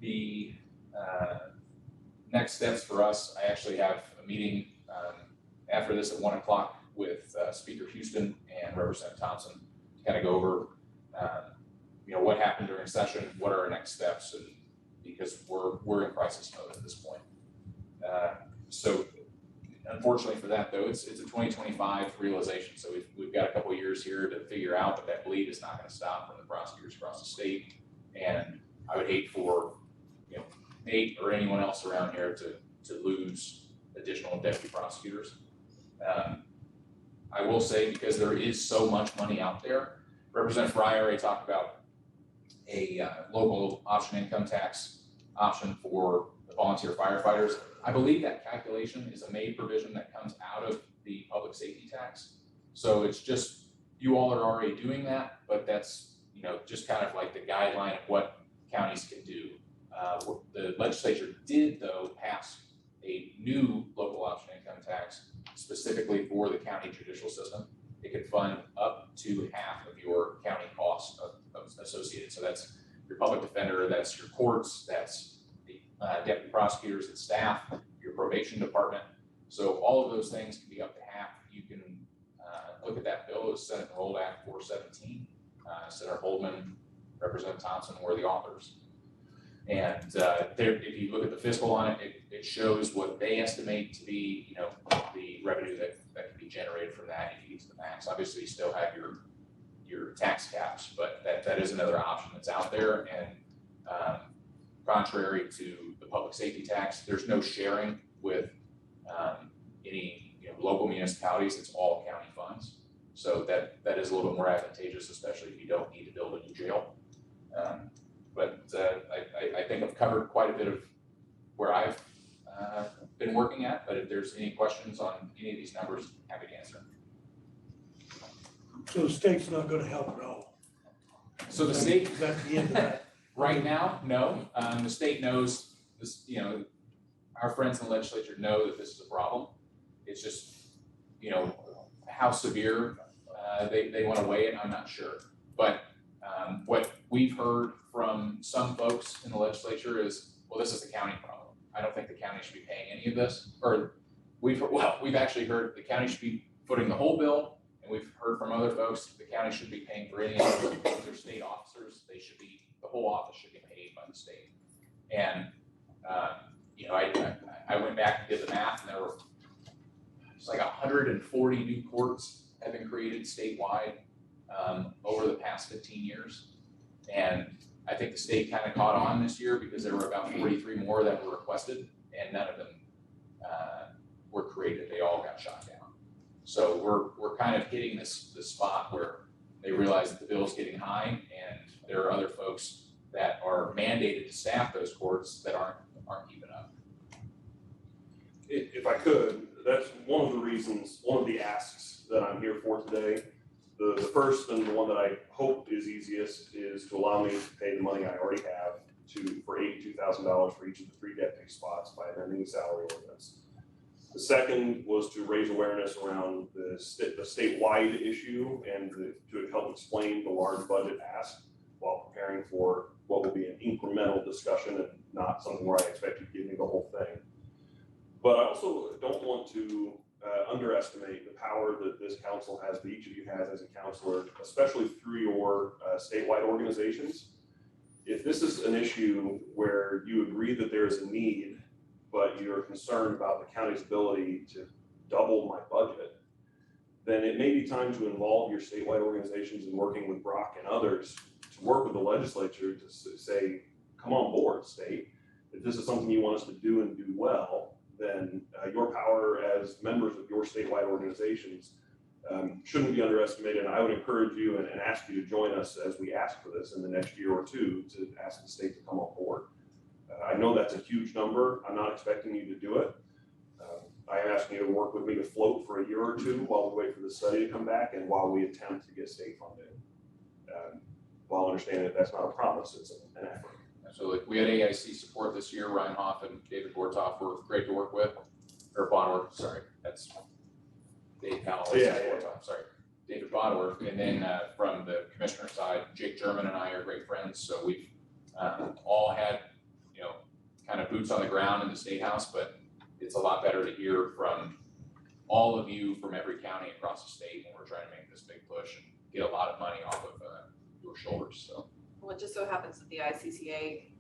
L: The next steps for us, I actually have a meeting after this at 1 o'clock with Speaker Houston and Representative Thompson to kind of go over what happened during session, what are our next steps, and because we're in crisis mode at this point. So unfortunately for that though, it's a 2025 realization. So we've got a couple of years here to figure out, but that bleed is not going to stop from the prosecutors across the state. And I would hate for Nate or anyone else around here to lose additional deputy prosecutors. I will say, because there is so much money out there, Representative Frye already talked about a local option income tax option for the volunteer firefighters. I believe that calculation is a made provision that comes out of the public safety tax. So it's just, you all are already doing that, but that's, just kind of like the guideline of what counties can do. What the legislature did though pass a new local option income tax specifically for the county judicial system. It could fund up to half of your county costs associated. So that's your public defender, that's your courts, that's the deputy prosecutors and staff, your probation department. So all of those things can be up to half. You can look at that bill. It was Senate Enrolled Act 417. Senator Holdman, Representative Thompson were the authors. And if you look at the fiscal on it, it shows what they estimate to be, the revenue that can be generated from that if you get to the max. Obviously, you still have your tax caps, but that is another option that's out there. And contrary to the public safety tax, there's no sharing with any local municipalities. It's all county funds. So that is a little bit more advantageous, especially if you don't need to build a new jail. But I think I've covered quite a bit of where I've been working at, but if there's any questions on any of these numbers, happy to answer.
B: So the state's not gonna help at all?
L: So the state,
B: Is that the end of that?
L: right now, no. The state knows this, our friends in the legislature know that this is a problem. It's just, how severe they want to weigh it, I'm not sure. But what we've heard from some folks in the legislature is, well, this is a county problem. I don't think the county should be paying any of this. Or we've actually heard the county should be footing the whole bill, and we've heard from other folks the county should be paying for any of their state officers. The whole office should be paid by the state. And I went back and did the math, and there were like 140 new courts have been created statewide over the past 15 years. And I think the state kind of caught on this year because there were about 43 more that were requested, and none of them were created. They all got shot down. So we're kind of hitting this spot where they realize that the bill's getting high, and there are other folks that are mandated to staff those courts that aren't keeping up.
J: If I could, that's one of the reasons, one of the asks that I'm here for today. The first and the one that I hope is easiest is to allow me to pay the money I already have for $82,000 for each of the 3 deputy spots by amending the salary ordinance. The second was to raise awareness around the statewide issue and to help explain the large budget ask while preparing for what will be an incremental discussion and not something where I expect you to give me the whole thing. But I also don't want to underestimate the power that this council has, that each of you has as a counselor, especially through your statewide organizations. If this is an issue where you agree that there is a need, but you're concerned about the county's ability to double my budget, then it may be time to involve your statewide organizations in working with Brock and others to work with the legislature to say, come on board, state. If this is something you want us to do and do well, then your power as members of your statewide organizations shouldn't be underestimated. And I would encourage you and ask you to join us as we ask for this in the next year or two to ask the state to come on board. I know that's a huge number. I'm not expecting you to do it. I am asking you to work with me to float for a year or two while we wait for the study to come back and while we attempt to get state funding. While understanding that that's not a promise, it's an effort.
L: Absolutely. We had AIC support this year. Ryan Hoff and David Bortoff were great to work with. Or Bonworth, sorry. That's Dave Powell. Bortoff, sorry. David Bonworth. And then from the commissioner side, Jake German and I are great friends. So we've all had, kind of boots on the ground in the State House, but it's a lot better to hear from all of you from every county across the state when we're trying to make this big push and get a lot of money off of your shoulders. So.
D: Well, it just so happens that the ICCA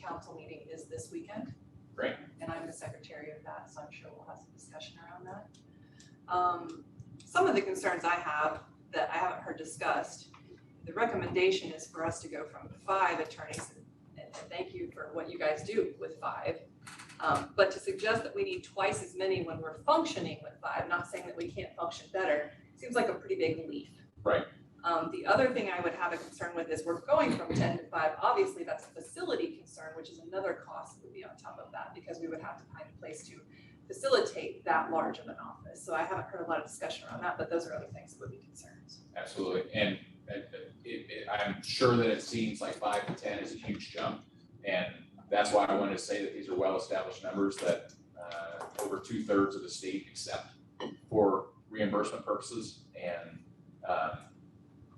D: council meeting is this weekend.
L: Great.
D: And I'm the secretary of that, so I'm sure we'll have some discussion around that. Some of the concerns I have that I haven't heard discussed, the recommendation is for us to go from 5 attorneys, and thank you for what you guys do with 5, but to suggest that we need twice as many when we're functioning with 5, not saying that we can't function better, seems like a pretty big leap.
L: Right.
D: The other thing I would have a concern with is we're going from 10 to 5. Obviously, that's a facility concern, which is another cost that would be on top of that because we would have to find a place to facilitate that large of an office. So I haven't heard a lot of discussion around that, but those are other things that would be concerns.
L: Absolutely. And I'm sure that it seems like 5 to 10 is a huge jump. And that's why I wanted to say that these are well-established numbers that over 2/3 of the state accept for reimbursement purposes. And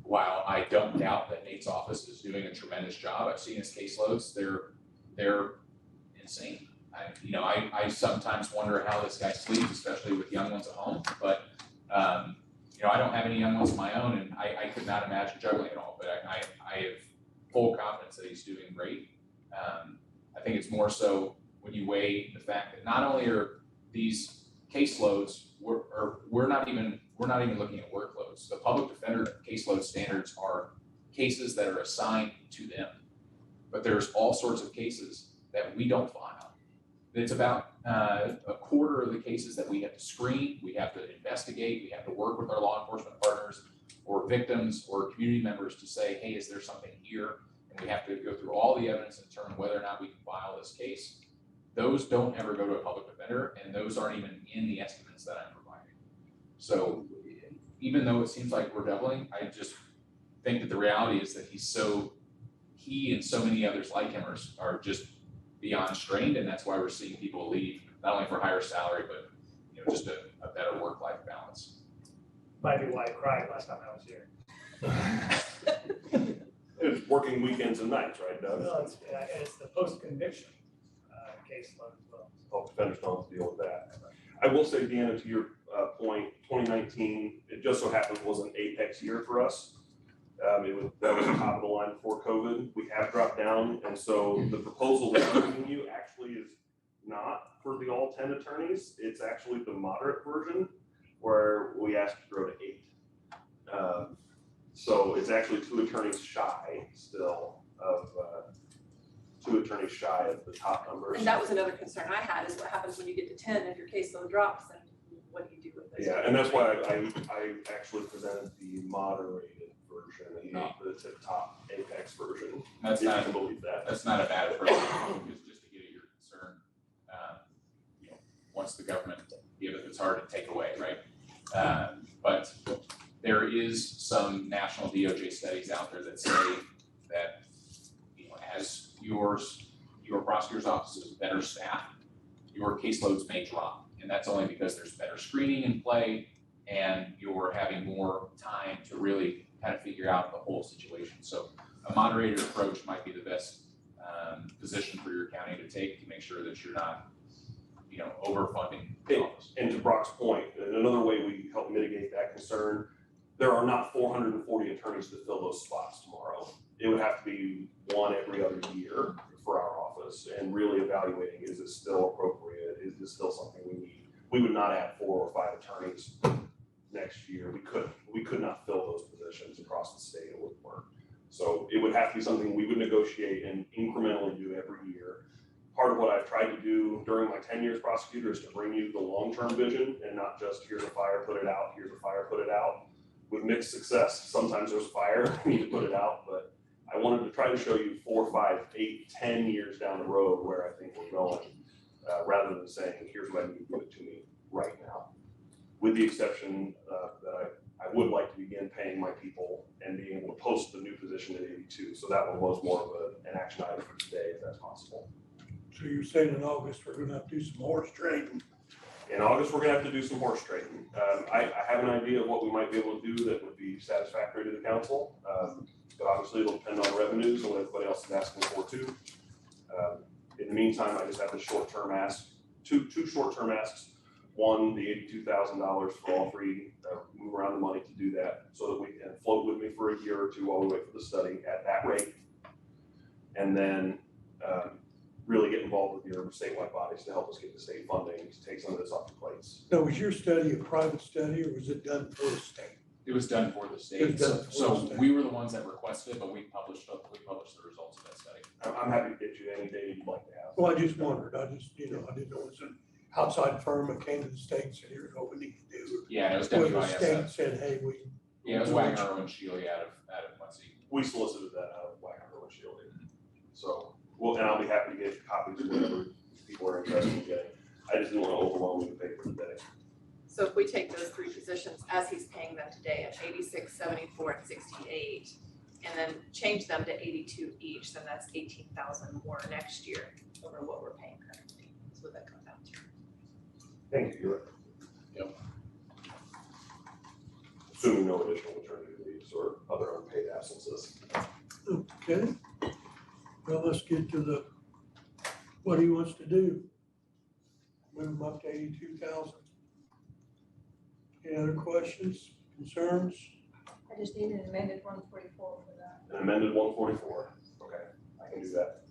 L: while I don't doubt that Nate's office is doing a tremendous job, I've seen his caseloads, they're insane. I sometimes wonder how this guy sleeps, especially with young ones at home, but I don't have any young ones of my own, and I could not imagine juggling it all, but I have full confidence that he's doing great. I think it's more so when you weigh the fact that not only are these caseloads, we're not even looking at workloads. The public defender caseload standards are cases that are assigned to them, but there's all sorts of cases that we don't file. It's about a quarter of the cases that we have to screen, we have to investigate, we have to work with our law enforcement partners or victims or community members to say, hey, is there something here? And we have to go through all the evidence and determine whether or not we can file this case. Those don't ever go to a public defender, and those aren't even in the estimates that I'm providing. So even though it seems like we're doubling, I just think that the reality is that he and so many others like him are just beyond strained, and that's why we're seeing people leave, not only for higher salary, but just a better work-life balance.
M: Might be why I cried last time I was here.
J: It's working weekends and nights, right, Doug?
M: Well, it's the post-conviction caseload as well.
J: Public defenders don't have to deal with that. I will say, Deanna, to your point, 2019, it just so happens was an apex year for us. That was top of the line before COVID. We have dropped down, and so the proposal that I'm giving you actually is not for the all 10 attorneys. It's actually the moderate version where we asked to grow to 8. So it's actually 2 attorneys shy still of 2 attorneys shy of the top numbers.
D: And that was another concern I had is what happens when you get to 10 if your caseload drops and what do you do with this?
J: Yeah, and that's why I actually presented the moderated version and not the tip-top apex version,
L: That's
J: if you
L: not,
J: can believe that.
L: that's not a bad approach, because just to get at your concern, once the government giveth, it's hard to take away, right? But there is some national DOJ studies out there that say that, as your prosecutor's office is better staffed, your caseloads may drop. And that's only because there's better screening in play and you're having more time to really kind of figure out the whole situation. So a moderated approach might be the best position for your county to take to make sure that you're not, overfunding the office.
J: And to Brock's point, another way we help mitigate that concern, there are not 440 attorneys to fill those spots tomorrow. It would have to be one every other year for our office, and really evaluating, is it still appropriate? Is this still something we need? We would not add 4 or 5 attorneys next year. We could not fill those positions across the state. It wouldn't work. So it would have to be something we would negotiate and incrementally do every year. Part of what I've tried to do during my 10 years prosecutor is to bring you the long-term vision and not just here's a fire, put it out, here's a fire, put it out. With mixed success, sometimes there's fire, we need to put it out, but I wanted to try to show you 4, 5, 8, 10 years down the road where I think we're going, rather than saying, here's what I need to put it to me right now. With the exception that I would like to begin paying my people and being able to post the new position at 82. So that one was more of an action item for today, if that's possible.
B: So you're saying in August, we're gonna have to do some horse trading?
J: In August, we're gonna have to do some horse trading. I have an idea of what we might be able to do that would be satisfactory to the council. But obviously it'll depend on revenues and what everybody else is asking for too. In the meantime, I just have the short-term ask, two short-term asks. One, the $82,000 for all 3, move around the money to do that so that we can float with me for a year or 2 while we wait for the study at that rate. And then really get involved with your statewide bodies to help us get the state funding to take some of this off the plates.
B: Now, was your study a private study or was it done for the state?
L: It was done for the
B: It
L: state,
B: was done for
L: so
B: the state.
L: we were the ones that requested it, but we published the results of that study.
J: I'm happy to get you any data you'd like to have.
B: Well, I just wondered, I didn't know it was an outside firm that came to the state and said, here's what we need to do.
L: Yeah, and it was
B: Or the
L: WISF.
B: state said, hey, we.
L: Yeah, it was Wagner and Shealy out of Muncie.
J: We solicited that out of Wagner and Shield. So, well, and I'll be happy to get copies of whatever people are interested in getting. I just didn't want to overwhelm you with paper today.
D: So if we take those 3 positions as he's paying them today at 86, 74, and 68, and then change them to 82 each, then that's 18,000 more next year over what we're paying currently. That's what that comes out to.
J: Thank you, you're right.
L: Yep.
J: Assuming no additional maternity leaves or other unpaid absences.
B: Okay, well, let's get to what he wants to do. Move him up to 82,000. Any other questions, concerns?
C: I just need an amended 144 for that.
J: An amended 144. Okay, I can do that.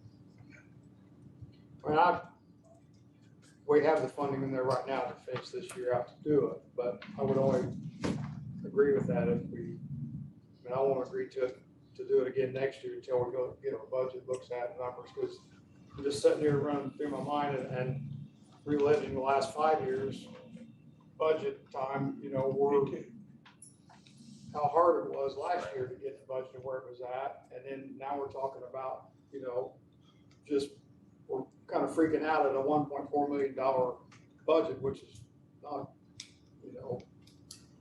E: We have the funding in there right now to finish this year out to do it, but I would only agree with that if I won't agree to do it again next year until we go get our budget, looks at numbers, because I'm just sitting here running through my mind and reliving the last 5 years budget time, how hard it was last year to get the budget to where it was at, and then now we're talking about, just we're kind of freaking out at a $1.4 million budget, which is not,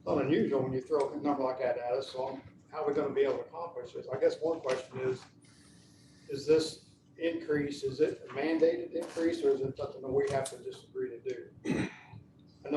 E: not unusual when you throw a number like that at us. So how are we going to be able to accomplish this? I guess one question is this increase, is it a mandated increase, or is it something that we have to just agree to do? I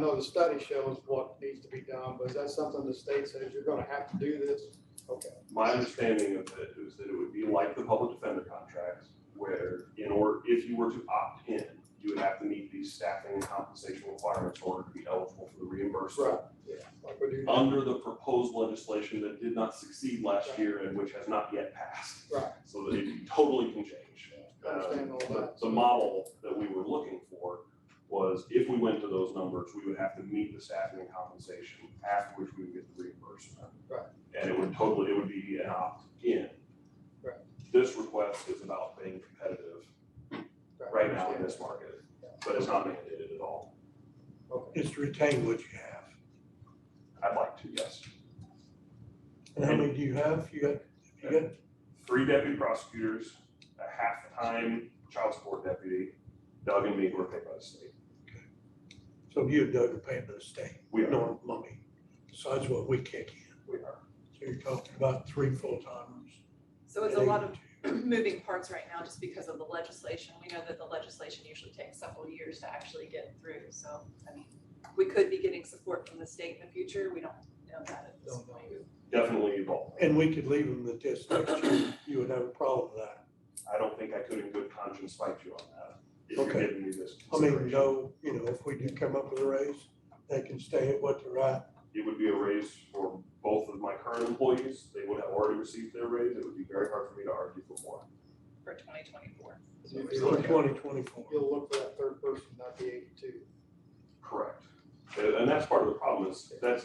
E: know the study shows what needs to be done, but is that something the state says you're going to have to do this? Okay.
J: My understanding of it is that it would be like the public defender contracts, where if you were to opt in, you would have to meet these staffing and compensation requirements in order to be eligible for the reimbursement.
E: Right. Yeah. Like we do now.
J: Under the proposed legislation that did not succeed last year and which has not yet passed.
E: Right.
J: So that it totally can change.
E: I understand all that.
J: The model that we were looking for was if we went to those numbers, we would have to meet the staffing and compensation, after which we would get the reimbursement.
E: Right.
J: And it would be an opt-in.
E: Right.
J: This request is about being competitive right now in this market, but it's not mandated at all.
E: Okay.
B: is to retain what you have.
J: I'd like to, yes.
B: And how many do you have? You got
J: 3 deputy prosecutors, a half-time child support deputy, Doug and me who are paid by the state.
B: so you and Doug are paying to the state,
J: We are.
B: normal money, besides what we kick in.
J: We are.
B: So you're talking about 3 full-timers.
D: So it's a lot of moving parts right now just because of the legislation. We know that the legislation usually takes several years to actually get through. So, I mean, we could be getting support from the state in the future. We don't know that at this
B: Don't know.
D: point.
J: Definitely involved.
B: And we could leave them at this next year, you would have a problem with that.
J: I don't think I could in good conscience fight you on that. If you're
B: Okay.
J: giving me this
B: I mean,
J: consideration.
B: no, if we do come up with a raise, they can stay at what they're at.
J: It would be a raise for both of my current employees. They would have already received their raise. It would be very hard for me to argue for more.
D: For 2024.
B: For 2024.
E: You'll look for that third person, not the 82.
J: Correct. And that's part of the problem is that's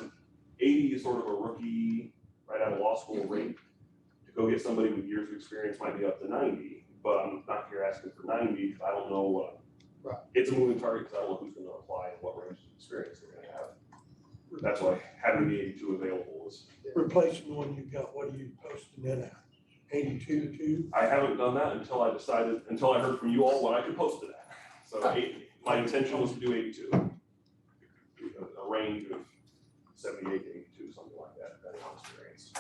J: 80 is sort of a rookie, right out of law school rate. To go get somebody with years of experience might be up to 90, but I'm not here asking for 90 because I don't know what.
E: Right.
J: It's a moving target because I don't know who's going to apply and what range of experience they're going to have. That's why having the 82 available is.
B: Replacing the one you got, what are you posting that at? 82 too?
J: I haven't done that until I heard from you all what I could post it at. So my intention was to do 82. A range of 78 to 82, something like that, depending on experience.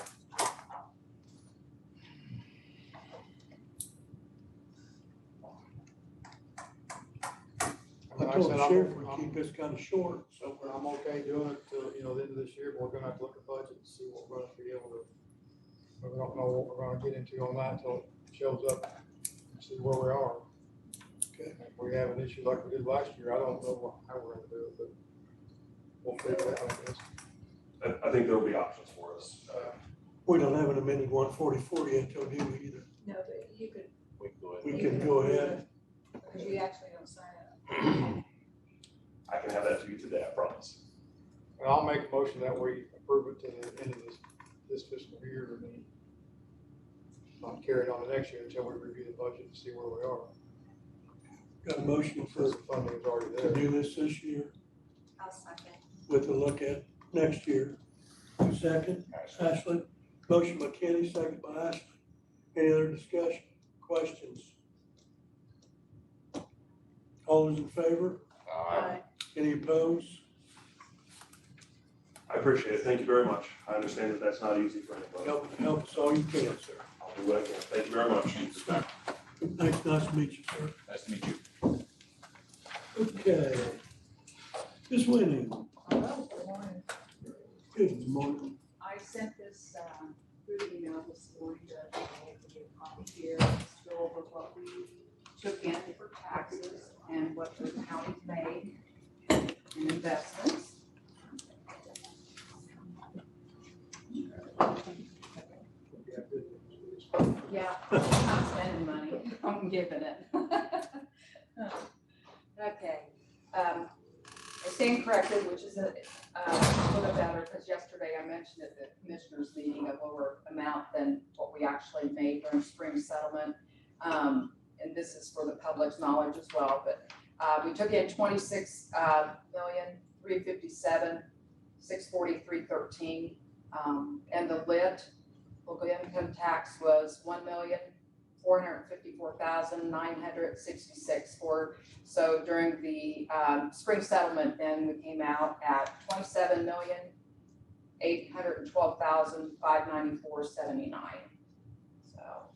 B: I told the sheriff we keep this kind of short, so
E: I'm okay doing it till, the end of this year, but we're gonna have to look at budget and see what we're gonna be able to. We don't know what we're gonna get into on that until it shows up and see where we are.
B: Okay.
E: If we have an issue like we did last year, I don't know how we're gonna do it, but we'll figure it out, I guess.
J: I think there'll be options for us.
B: we don't have an amended 144 yet till do we either.
C: No, but you could,
B: We can go ahead.
C: because you actually don't sign it.
J: I can have that to you today, I promise.
E: And I'll make a motion that we approve it to the end of this fiscal year and then not carry it on the next year until we review the budget and see where we are.
B: Got a motion for
E: Since the funding is already
B: to
E: there.
B: do this year
C: I'll second.
B: with a look at next year. Second, Ashley. Motion by Kenny, second by Ashley. Any other discussion, questions? All those in favor? Any opposed?
J: I appreciate it. Thank you very much. I understand that that's not easy for anybody.
B: Help us all you can, sir.
J: I'll do what I can. Thank you very much.
B: Thanks, nice to meet you, sir.
L: Nice to meet you.
B: Okay. Ms. Winning,
C: Hello, good morning.
B: good morning.
N: I sent this through the email this morning to get a copy here, just go over what we took in for taxes and what the county's made in investments. Yeah, I'm not spending money, I'm giving it. Okay, I stand corrected, which is a little better, because yesterday I mentioned at the commissioners meeting a lower amount than what we actually made during spring settlement. And this is for the public's knowledge as well, but we took in 26,357,643.13, and the lit local income tax was 1,454,966 for. So during the spring settlement, then we came out at 27,812,594.79. So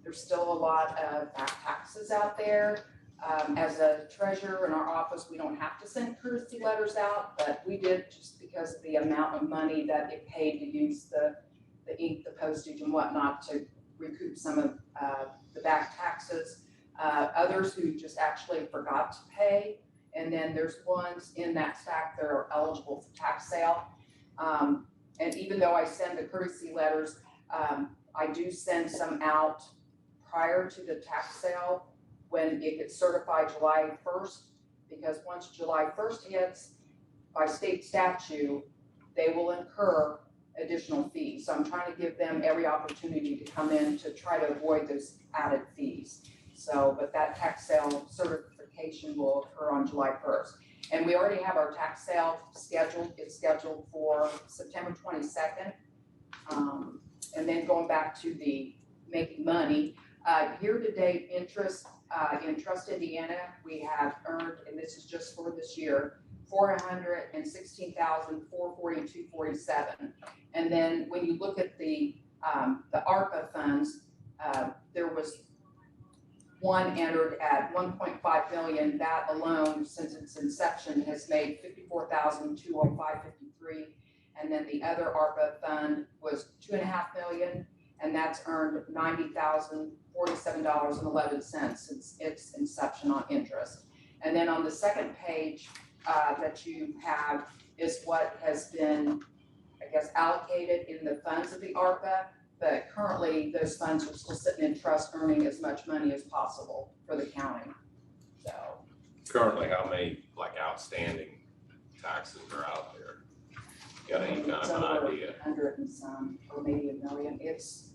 N: there's still a lot of back taxes out there. As a treasurer in our office, we don't have to send courtesy letters out, but we did just because of the amount of money that it paid to use the ink, the postage and whatnot to recoup some of the back taxes. Others who just actually forgot to pay. And then there's ones in that stack that are eligible for tax sale. And even though I send the courtesy letters, I do send some out prior to the tax sale when it gets certified July 1st, because once July 1st hits, by state statute, they will incur additional fees. So I'm trying to give them every opportunity to come in to try to avoid those added fees. So, but that tax sale certification will occur on July 1st. And we already have our tax sale scheduled, it's scheduled for September 22nd. And then going back to the making money, year-to-date interest, in Trust Indiana, we have earned, and this is just for this year, $416,442.47. And then when you look at the ARPA funds, there was one entered at 1.5 million. That alone, since its inception, has made $54,205.53. And then the other ARPA fund was 2.5 million, and that's earned $90,047.11 since its inception on interest. And then on the second page that you have is what has been, I guess, allocated in the funds of the ARPA. But currently, those funds are still sitting in trust, earning as much money as possible for the county. So
F: Currently, how many like outstanding taxes are out there? Got any kind of an idea?
N: 100 and some, or maybe 1 million. It's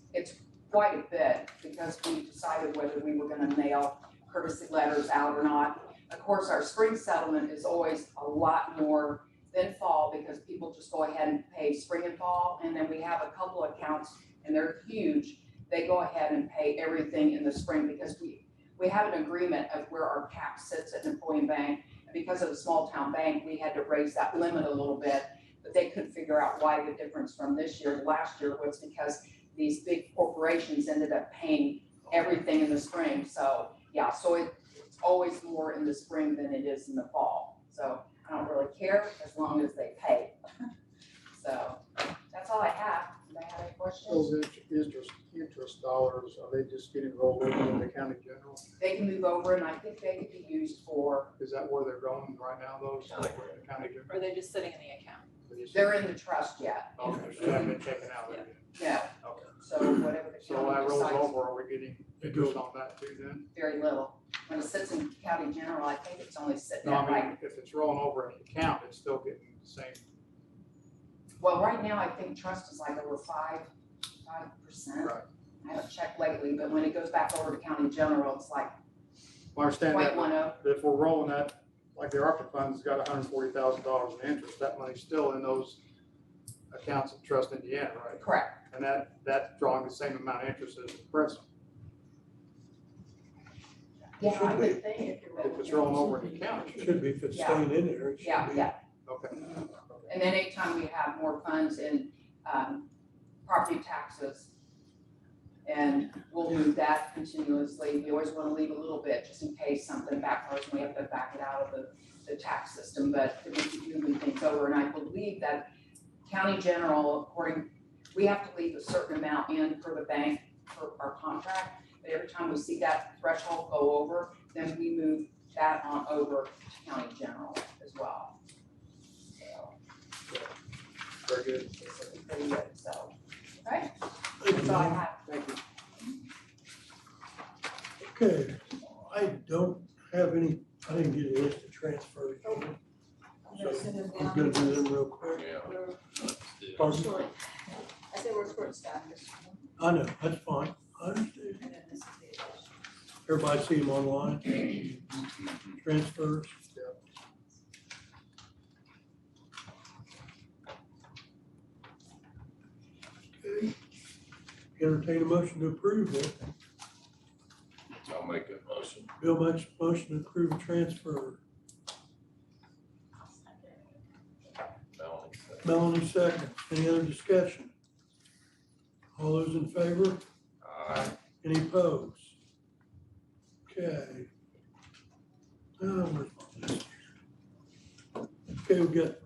N: quite a bit because we decided whether we were gonna mail courtesy letters out or not. Of course, our spring settlement is always a lot more than fall because people just go ahead and pay spring and fall. And then we have a couple of accounts, and they're huge. They go ahead and pay everything in the spring because we have an agreement of where our cap sits at Napoleon Bank. And because of the small town bank, we had to raise that limit a little bit, but they couldn't figure out why the difference from this year to last year was because these big corporations ended up paying everything in the spring. So yeah, so it's always more in the spring than it is in the fall. So I don't really care as long as they pay. So that's all I have. Do I have any questions?
E: Those interest dollars, are they just getting rolled over in the county general?
N: They can move over, and I think they could be used for,
E: Is that where they're going right now, those, the county general?
D: Or are they just sitting in the account?
N: they're in the trust yet.
E: Okay, so they haven't been taken out yet?
N: No,
E: Okay.
N: so whatever the
E: So that
N: county
E: rolls
N: decides,
E: over, are we getting interest on that too then?
N: very little. When it sits in county general, I think it's only sitting
E: No,
N: at
E: I
N: like,
E: mean, if it's rolling over in the account, it's still getting the same.
N: well, right now, I think trust is like over 5%.
E: Right.
N: I haven't checked lately, but when it goes back over to county general, it's like
E: Well, I understand that,
N: 0.10.
E: but if we're rolling that, like the ARPA funds got $140,000 in interest, that money's still in those accounts of Trust Indiana, right?
N: Correct.
E: And that's drawing the same amount of interest as the principal.
N: Yeah, I
B: Should
N: would think
E: If it's rolling over in the account, it
B: It
E: should.
B: should be, if it's
N: Yeah.
B: staying in there, it should be.
N: Yeah.
E: Okay.
N: And then anytime we have more funds in property taxes, and we'll move that continuously. We always want to leave a little bit just in case something backfires and we have to back it out of the tax system, but we keep moving things over. And I believe that county general, we have to leave a certain amount in for the bank for our contract. But every time we see that threshold go over, then we move that on over to county general as well. So
E: Very good.
N: it's pretty good, so, okay,
B: Thank
N: that's
B: you.
N: all I have.
E: Thank you.
B: Okay, I don't have any, I didn't get a list of transfers. So
C: I'm gonna send them
B: I'm
C: down.
B: gonna do them real quick.
F: Yeah.
C: We're
B: Pardon?
C: short. I said we're short staffed this morning,
B: I know, that's fine. I understand.
C: and then this is the addition.
B: Everybody see them online, transfers. Okay. Entertain a motion to approve it.
F: I'll make a motion.
B: Bill makes a motion to approve a transfer. Melanie seconds. Any other discussion? All those in favor?
F: Aye.
B: Any opposed? Okay. Where's my list? Okay, we've got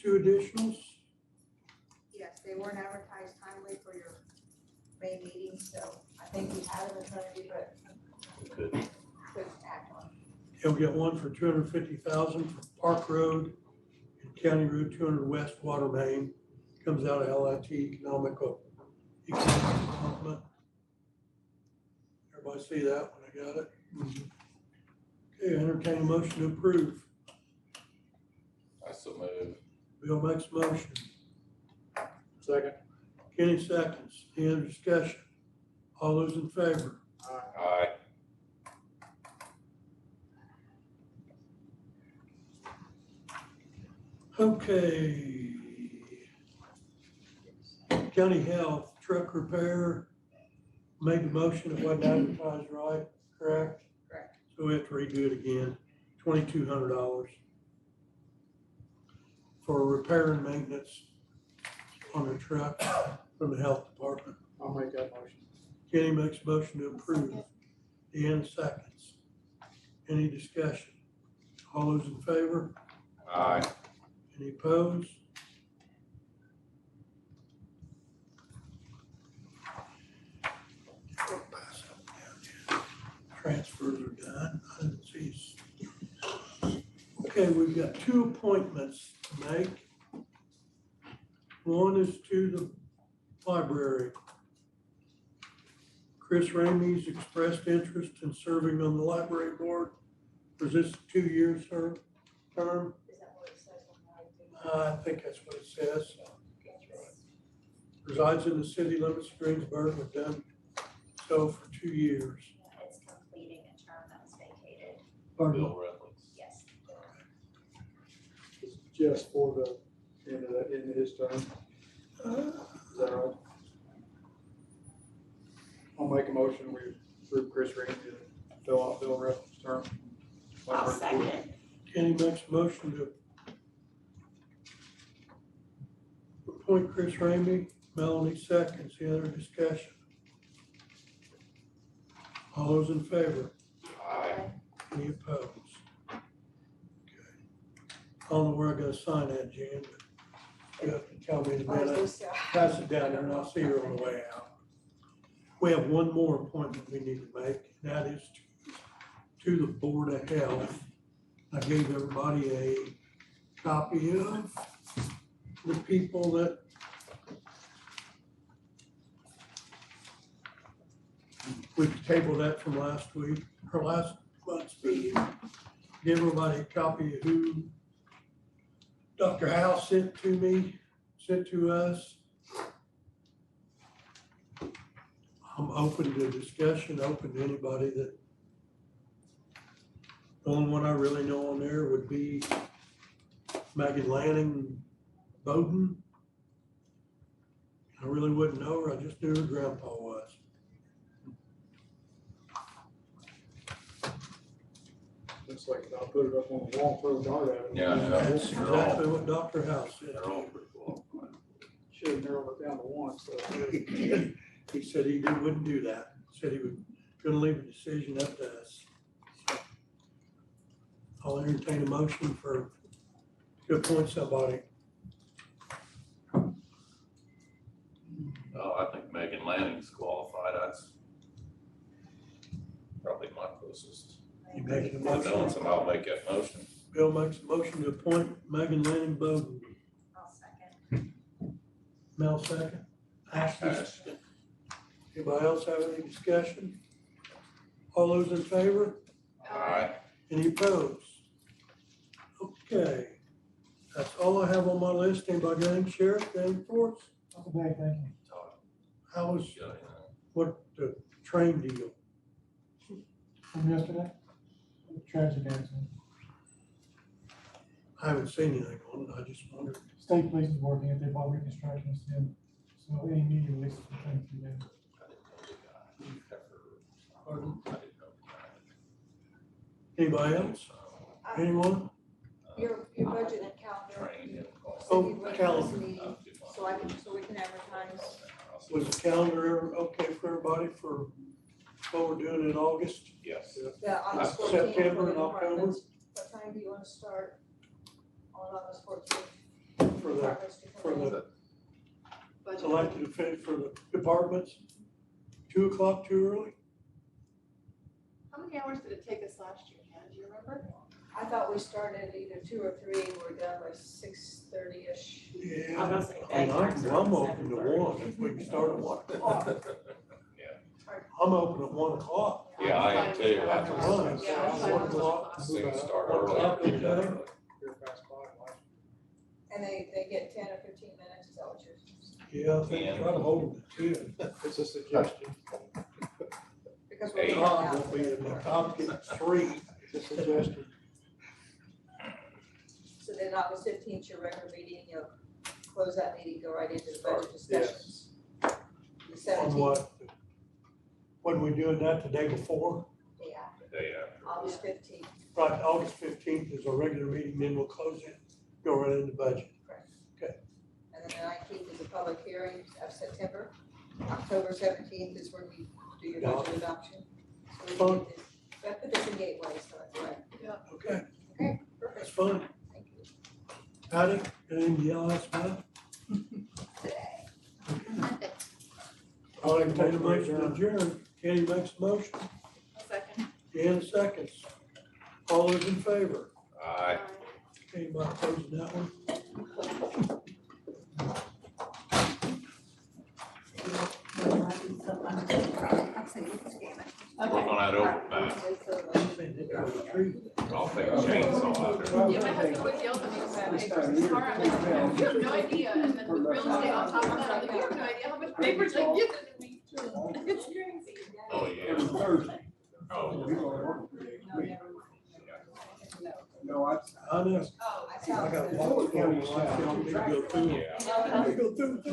B: two additionals.
C: Yes, they weren't advertised timely for your May meeting, so I think we had them in front of you, but couldn't act on it.
B: And we got one for 250,000 for Park Road and County Route 200 West Water Main. Comes out of LIT Economic Development. Everybody see that when I got it? Okay, entertain a motion to approve.
F: I so move.
B: Bill makes a motion.
E: Second.
B: Kenny seconds. Any other discussion? All those in favor?
F: Aye.
B: Okay. County Health truck repair, made the motion, it wasn't advertised right, correct?
C: Correct.
B: So we have to redo it again, $2,200 for repair and maintenance on the truck from the health department.
E: I'll make that motion.
B: Kenny makes a motion to approve. Deanna seconds. Any discussion? All those in favor?
F: Aye.
B: Any opposed? Transfers are done. I didn't see. Okay, we've got 2 appointments to make. One is to the library. Chris Ramey's expressed interest in serving on the library board. Was this a 2-year term?
C: Is that what it says on the
B: I think that's what it says. Resides in the city limits of Greensburg, have done so for 2 years.
I: It's completing a term that was vacated.
B: Pardon?
F: Bill Reynolds.
I: Yes.
E: It's just for the end of his term. Is that right? I'll make a motion, we approve Chris Ramey to fill out Bill Russell's term.
I: I'll second.
B: Kenny makes a motion to appoint Chris Ramey. Melanie seconds. Any other discussion? All those in favor?
F: Aye.
B: Any opposed? Okay. I don't know where I gotta sign that, Jan, but you have to tell me in a
C: I was
B: minute.
C: just,
B: Pass it down there and I'll see her on the way out. We have one more appointment we need to make, and that is to the Board of Health. I gave everybody a copy of the people that we tabled that from last week, or last month's meeting. Give everybody a copy of who Dr. Howe sent to me, sent to us. I'm open to discussion, open to anybody that. The only one I really know on there would be Megan Lanning Bowden. I really wouldn't know her, I just knew her grandpa was.
E: Looks like I'll put it up on the wall, throw a dart at it.
F: Yeah, yeah.
B: That's exactly what Dr. Howe said.
F: They're all pretty cool.
E: Should have narrowed it down to one, so.
B: He said he wouldn't do that, said he was gonna leave the decision up to us. I'll entertain a motion to appoint somebody.
F: Oh, I think Megan Lanning's qualified. That's probably my closest.
B: You making a
F: If no one,
B: motion?
F: somebody will make that motion.
B: Bill makes a motion to appoint Megan Lanning Bowden.
C: I'll second.
B: Mel second. Ashley second. Anybody else have any discussion? All those in favor?
F: Aye.
B: Any opposed? Okay, that's all I have on my list. Anybody got any, Sheriff, got any reports?
M: Okay, thank you.
B: How was,
F: Yeah,
B: what, the train deal?
M: From yesterday, tragic accident.
B: I haven't seen anything on it, I just wondered.
M: State police is working it, they bought reconstruction still, so any media releases will come through them.
F: I didn't know the guy.
B: Pardon?
F: I didn't know the
B: Anybody else? Anyone?
F: guy.
C: Your budget and calendar.
F: Trained him.
B: Oh,
C: City budget
B: calendar.
C: meeting, so we can advertise.
B: Was the calendar okay for everybody for what we're doing in August?
F: Yes.
C: Yeah, August 14th for
B: September
C: the
B: and October?
C: departments. What time do you want to start on August 14th?
B: For the, for the
D: Budget.
B: elected officials, for the departments? 2 o'clock too early?
D: How many hours did it take us last year, Ken? Do you remember?
C: I thought we started either 2 or 3, we're done by 6:30-ish.
B: Yeah.
I: I'm gonna say
B: I'm
I: daytime,
B: I'm open to 1, if we can start at 1 o'clock. I'm open at 1 o'clock.
F: Yeah, I am too. I
B: That's
F: just-
B: fine.
D: Yeah, I'm fine
B: One
D: with
B: o'clock.
F: Soon start
B: 1 o'clock,
F: early.
B: okay.
E: Here past 5,
C: And they get 10 or 15 minutes, is that what you're?
B: Yeah, I think try to hold them to 2.
E: it's a suggestion,
C: Because we're.
F: Hey.
C: going
B: Todd
C: out.
B: won't be in the top, get 3.
E: it's a suggestion.
C: So then August 15th, your regular meeting, you'll close that meeting, go right into the budget discussions. The
B: On
C: 17th,
B: what? When we doing that the day before?
C: yeah,
F: Yeah.
C: August 15th.
B: Right, August 15th is a regular meeting, then we'll close it, go right into budget.
C: And then the 19th is a public hearing of September. October 17th is when we do your budget adoption. So we get this, I put this in Gateway, so that's right.
B: Okay,
C: Okay,
B: that's
C: perfect,
B: fine.
C: thank you.
B: Patty, anything else, man? I'll entertain a motion to adjourn. Kenny makes a motion,
D: A second.
B: Deanna seconds. All those in favor?
F: Aye.
B: Okay, my closing that one.
F: Work on that overtime. I'll take a chainsaw out there.
D: Yeah, my husband always yells at me about papers. Tomorrow, I'm like, you have no idea. And then with real estate on top of that, I'm like, you have no idea how much papers I give to me. It's crazy.
F: Oh, yeah. Oh.
M: No, I.
B: I know.
C: Oh, I
B: I
C: saw.
B: got lots of county. I go through.
F: Yeah.
B: I go through.